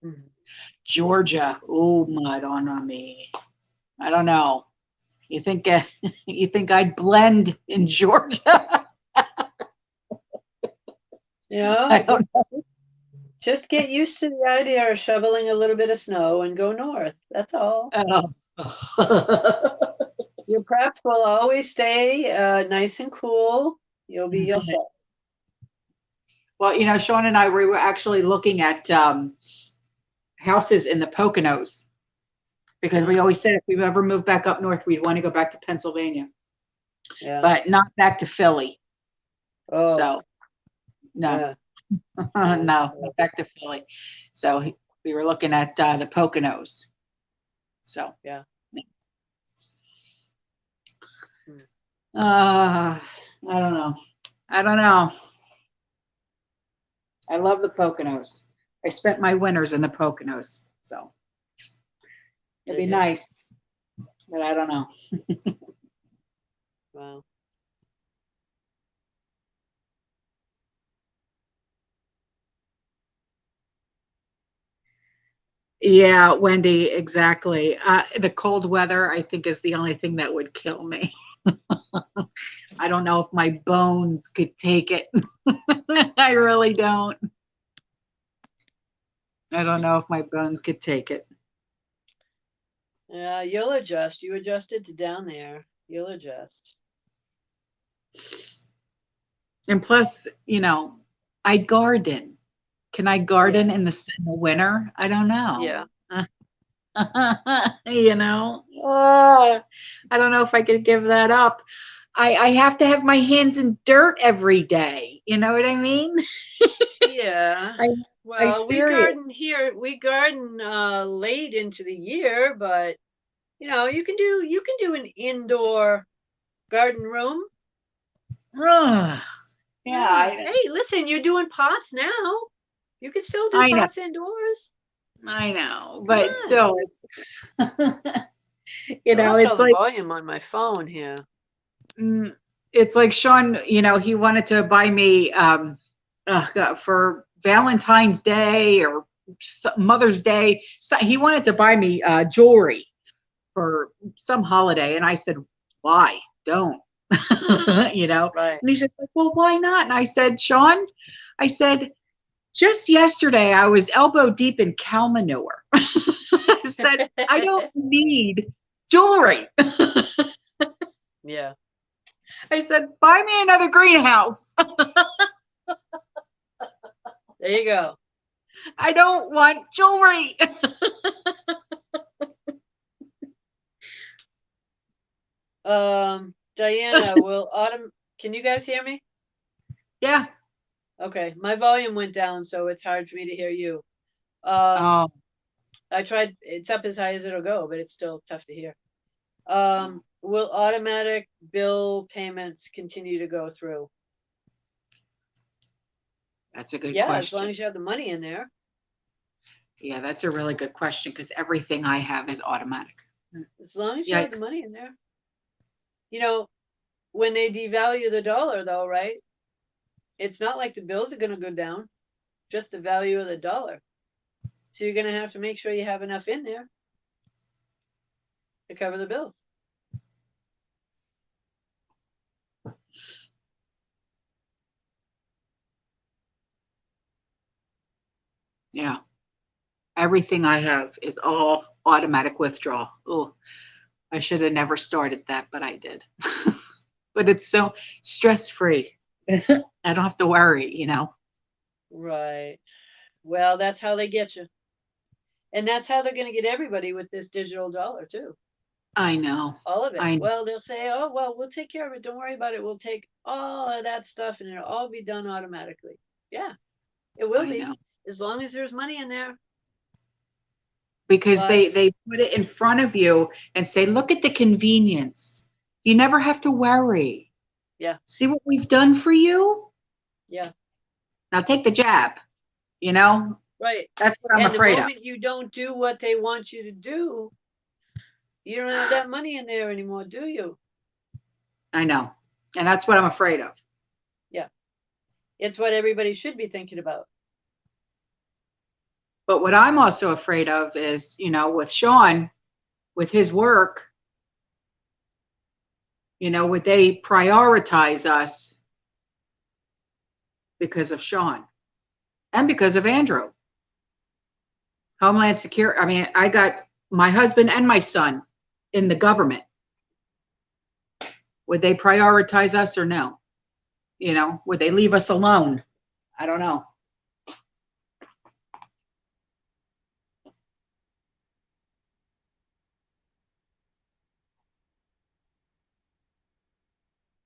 Mhm. Georgia. Oh, mud on me. I don't know. You think you think I'd blend in Georgia? I don't Just get used to the idea of shoveling a little bit of snow and go north. That's all. know. Your preps will always stay nice and cool. You'll set. Well, Sean and I, we were actually looking at houses in the Poconos because we always said if we ever moved back up north, we'd want to go back to Pennsylvania, Yeah. but not back to Philly. Oh, So, no, yeah. no, not back to Philly. So we were looking at the Poconos. So, Yeah. I don't know. I don't know. I love the Poconos. I spent my winters in the Poconos, so it'd be Did you? nice, but I don't know. Wow. Yeah, Wendy, exactly. The cold weather, I think, is the only thing that would kill me. I don't know if my bones could take it. I really don't. I don't know if my bones could take it. Yeah, you'll adjust. You adjusted to down there. You'll adjust. And plus, I garden. Can I garden Yeah. in the winter? I don't know. Yeah. I don't know if I could give that up. I have to have my hands in dirt every day. You know what I mean? Yeah. I I Well, we serious. garden here. We garden late into the year, but you can do an indoor garden room. Ugh. Yeah, Yeah. Hey, listen, you're doing pots now. You can still do I know, pots indoors. I know, Come but on. still, I lost all it's the like volume on my phone here. it's like Sean. He wanted to buy me for Valentine's Day or Mother's Day. So he wanted to buy me jewelry for some holiday, and I said, "Why? Don't." Right. And he's just like, "Well, why not?" And I said, "Sean," I said, "just yesterday I was elbow deep in cow manure." I said, "I don't need jewelry." Yeah. I said, "Buy me another greenhouse. There you go. I don't want jewelry." Diana, can you guys hear me? Yeah. Okay, my volume went down, so it's hard for me to hear you. Um, Oh, I tried, it's up as high as it'll go, but it's still tough to hear. Will automatic bill payments continue to go through? that's a good Yeah, as long question. as you have the money in there. Yeah, that's a really good question because everything I have is automatic. As long as you have the Yikes. money in there. You know, when they devalue the dollar, though, right? It's not like the bills are going to go down, just the value of the dollar. So you're going to have to make sure you have enough in there to cover the bills. Yeah. Everything I have is all automatic withdrawal. Oh, I should have never started that, but I did. But it's so stress free. I don't have to worry. Right. Well, that's how they get you. And that's how they're going to get everybody with this digital dollar, too. I know. All of it. I Well, they'll say, oh, well, we'll take care of it. Don't worry about it. We'll take all of that stuff and it'll all be done automatically. Yeah, it will I be know. as long as there's money in there. Because But they put it in front of you and say, look at the convenience. You never have to worry. yeah, See what we've done for you? yeah, Now take the jab. You know? right. That's what I'm And the afraid of. moment you don't do what they want you to do, you don't have that money in there anymore, do you? I know. And that's what I'm afraid of. Yeah. It's what everybody should be thinking about. But what I'm also afraid of is, with Sean, with his work, would they prioritize us because of Sean and because of Andrew? Homeland Security. I mean, I got my husband and my son in the government. Would they prioritize us or no? Would they leave us alone? I don't know.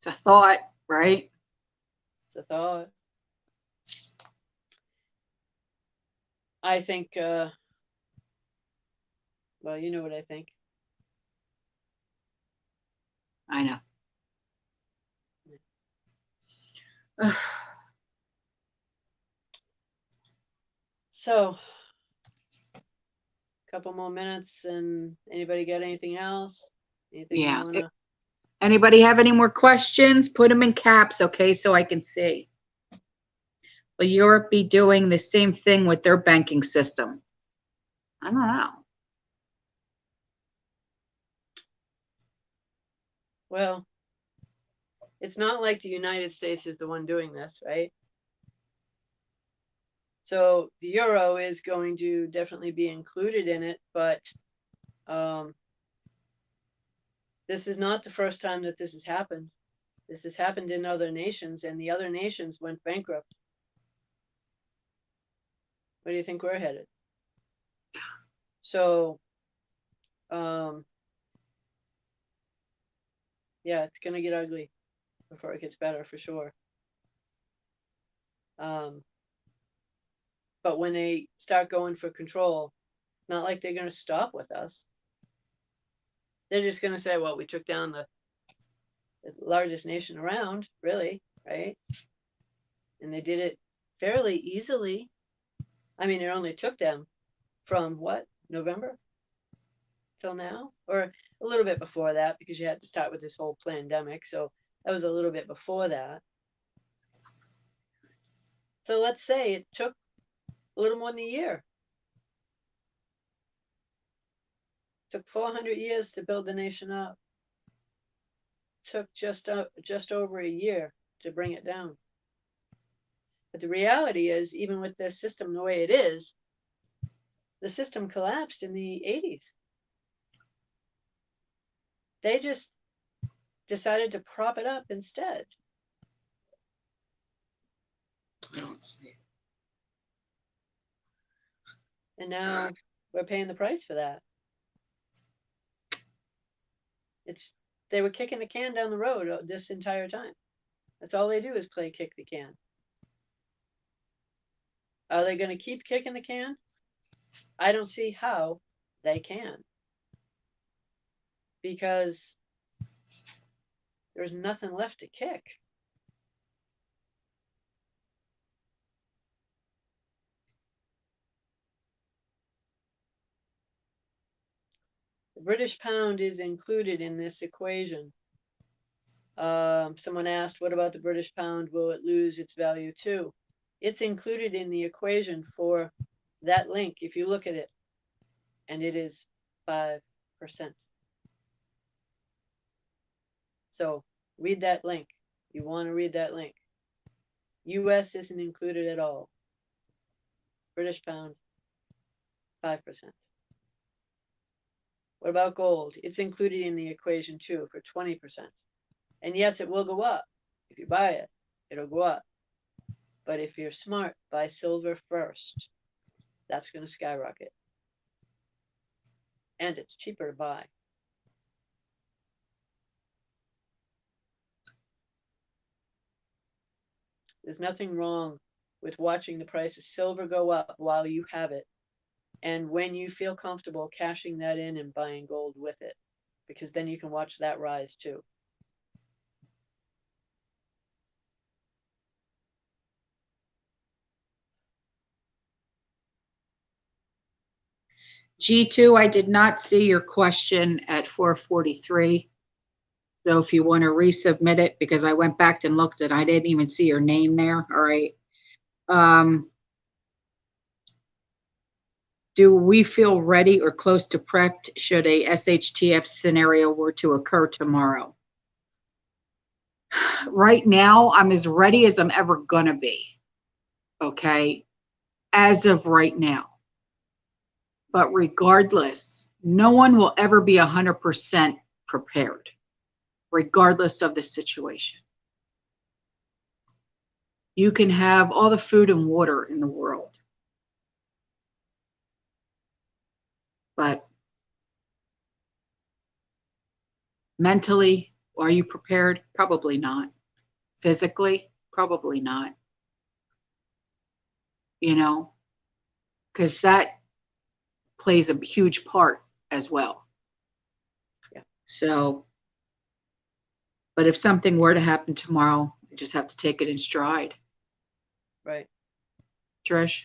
It's a thought, right? It's a thought. I think, well, you know what I think. I know. So, a couple more minutes, and anybody got anything else? Anything you Yeah. wanna? Anybody have any more questions? Put them in caps, okay, so I can see. Will Europe be doing the same thing with their banking system? I don't know. Well, it's not like the United States is the one doing this, right? So the euro is going to definitely be included in it, but this is not the first time that this has happened. This has happened in other nations, and the other nations went bankrupt. Where do you think we're headed? So, yeah, it's gonna get ugly before it gets better for sure. But when they start going for control, it's not like they're gonna stop with us. They're just gonna say, well, we took down the largest nation around, really, right? And they did it fairly easily. I mean, it only took them from what, November till now, or a little bit before that, because you had to start with this whole pandemic. So that was a little bit before that. So let's say it took a little more than a year. It took 400 years to build the nation up. It took just over a year to bring it down. But the reality is, even with this system the way it is, the system collapsed in the 80s. They just decided to prop it up instead. I don't see it. And now we're paying the price for that. They were kicking the can down the road this entire time. That's all they do is kick the can. Are they going to keep kicking the can? I don't see how they can. Because there's nothing left to kick. The British pound is included in this equation. Someone asked, what about the British pound? Will it lose its value too? It's included in the equation for that link, if you look at it, and it is 5%. So read that link. You want to read that link. US isn't included at all. British pound, 5%. What about gold? It's included in the equation too for 20%. And yes, it will go up. If you buy it, it'll go up. But if you're smart, buy silver first. That's going to skyrocket. And it's cheaper to buy. There's nothing wrong with watching the price of silver go up while you have it. And when you feel comfortable cashing that in and buying gold with it, because then you can watch that rise too. G2, I did not see your question at 4:43. So if you want to resubmit it, because I went back and looked and I didn't even see your name there. All right. Do we feel ready or close to prepped should a SHTF scenario were to occur tomorrow? Right now, I'm as ready as I'm ever going to be. Okay. As of right now. But regardless, no one will ever be 100% prepared, regardless of the situation. You can have all the food and water in the world, but mentally, are you prepared? Probably not. Physically, probably not. You know, because that plays a huge part as well. Yeah. So, but if something were to happen tomorrow, I just have to take it in stride. Right. Trish?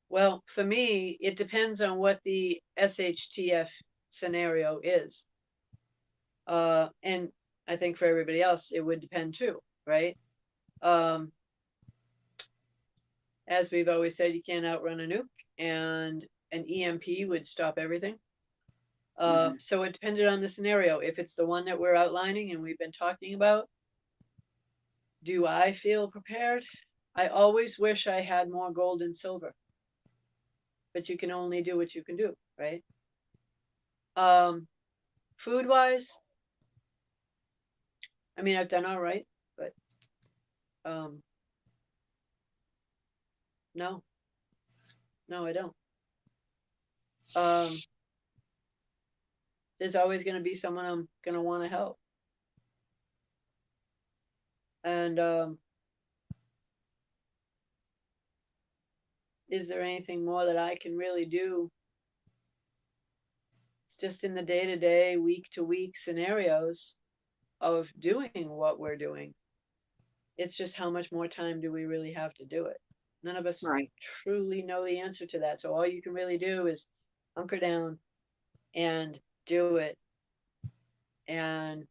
Well, for me, it depends on what the SHTF scenario is. And I think for everybody else, it would depend too, right? As we've always said, you can't outrun a nuke, and an EMP would stop everything. So it depended on the scenario. If it's the one that we're outlining and we've been talking about, do I feel prepared? I always wish I had more gold and silver, but you can only do what you can do, right? Food wise, I mean, I've done all right, but no, I don't. There's always going to be someone I'm going to want to help. And is there anything more that I can really do? It's just in the day-to-day, week-to-week scenarios of doing what we're doing. It's just how much more time do we really have to do it? None of us truly know the answer to that. So all you can really do is hunker down and do it, and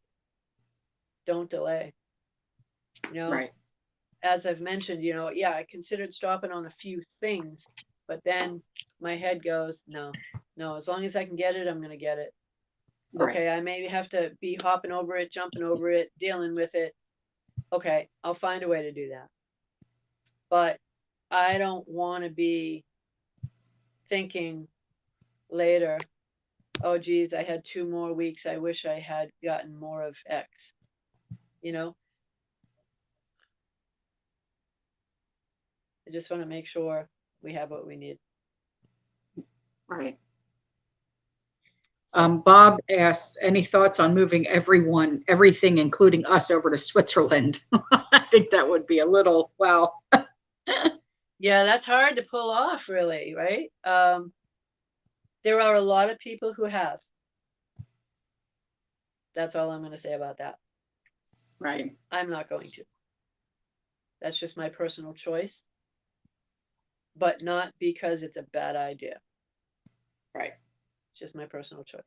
don't delay. As I've mentioned, yeah, I considered stopping on a few things, but then my head goes, no, as long as I can get it, I'm going to get it. Okay, I may have to be hopping over it, jumping over it, dealing with it. Okay, I'll find a way to do that. But I don't want to be thinking later, oh, geez, I had 2 more weeks. I wish I had gotten more of X. I just want to make sure we have what we need. Right. Bob asks, any thoughts on moving everything, including us, over to Switzerland? I think that would be a little, wow. Yeah, that's hard to pull off, really, right? There are a lot of people who have. That's all I'm going to say about that. Right. I'm not going to. That's just my personal choice, but not because it's a bad idea. Right. It's just my personal choice.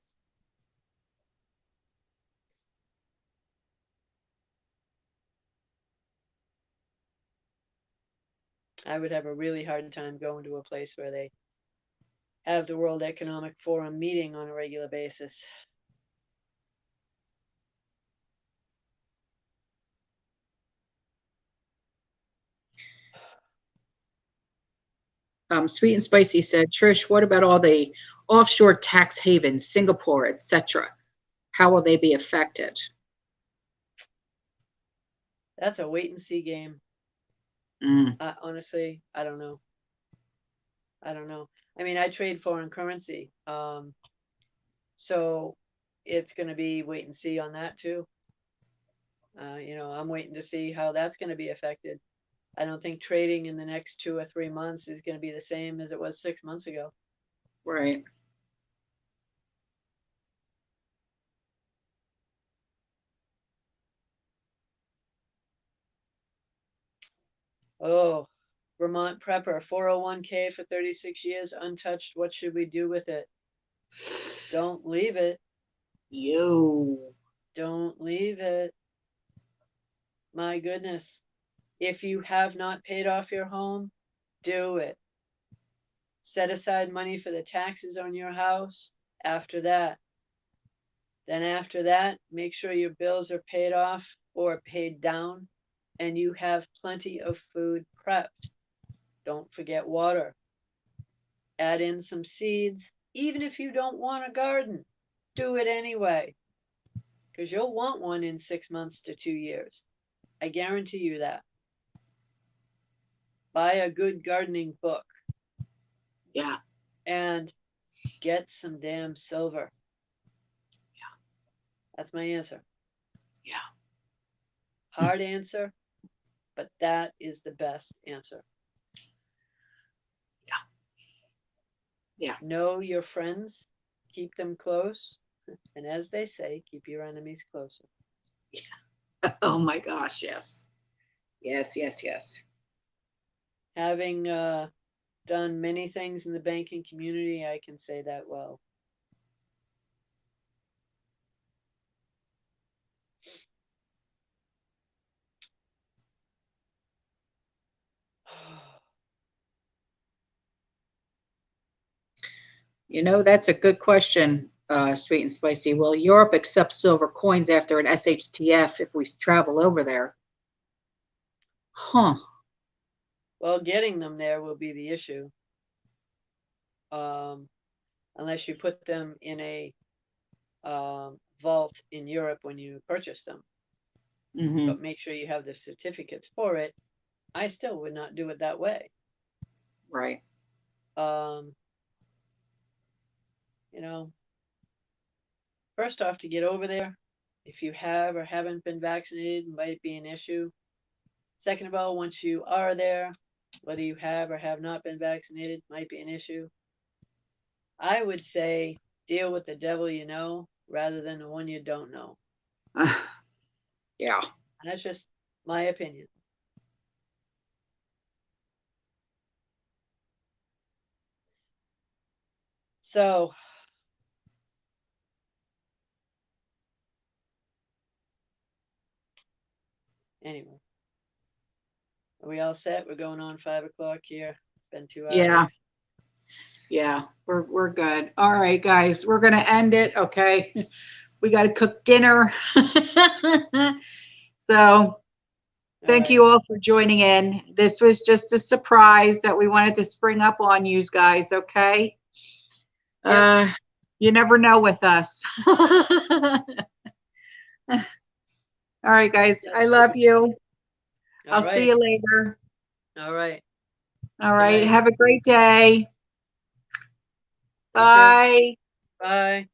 I would have a really hard time going to a place where they have the World Economic Forum meeting on a regular basis. Sweet and Spicy said, Trish, what about all the offshore tax havens, Singapore, etc.? How will they be affected? That's a wait and see game. Honestly, I don't know. I mean, I trade foreign currency. So it's going to be wait and see on that too. I'm waiting to see how that's going to be affected. I don't think trading in the next 2 or 3 months is going to be the same as it was 6 months ago. Right. Oh, Vermont Prepper, 401k for 36 years, untouched. What should we do with it? Don't leave it. Don't leave it. My goodness. If you have not paid off your home, do it. set aside money for the taxes on your house after that. Then after that, make sure your bills are paid off or paid down and you have plenty of food prepped. Don't forget water. Add in some seeds. Even if you don't want a garden, do it anyway, because you'll want one in 6 months to 2 years. I guarantee you that. Buy a good gardening book. Yeah. And get some damn silver. Yeah. That's my answer. Yeah. Hard answer, but that is the best answer. Yeah. Yeah. Know your friends, keep them close, and as they say, keep your enemies closer. Yeah. Oh my gosh, yes. Yes, yes, yes. Having done many things in the banking community, I can say that well. You know, that's a good question, Sweet and Spicy. Will Europe accept silver coins after an SHTF if we travel over there? Huh. Well, getting them there will be the issue. Unless you put them in a vault in Europe when you purchase them. Mm-hmm. But make sure you have the certificates for it. I still would not do it that way. Right. You know, first off, to get over there, if you have or haven't been vaccinated, might be an issue. Second of all, once you are there, whether you have or have not been vaccinated, might be an issue. I would say deal with the devil you know rather than the one you don't know. Yeah. And that's just my opinion. So, anyway, are we all set? We're going on 5 o'clock here. It's been 2 hours. Yeah. Yeah, we're good. All right, guys, we're gonna end it. Okay. We got to cook dinner. So thank you all for joining in. This was just a surprise that we wanted to spring up on you guys. Okay. Yep. You never know with us. All right, guys. I love you. I'll see you later. All right. All right. Have a great day. You too. Bye. Bye.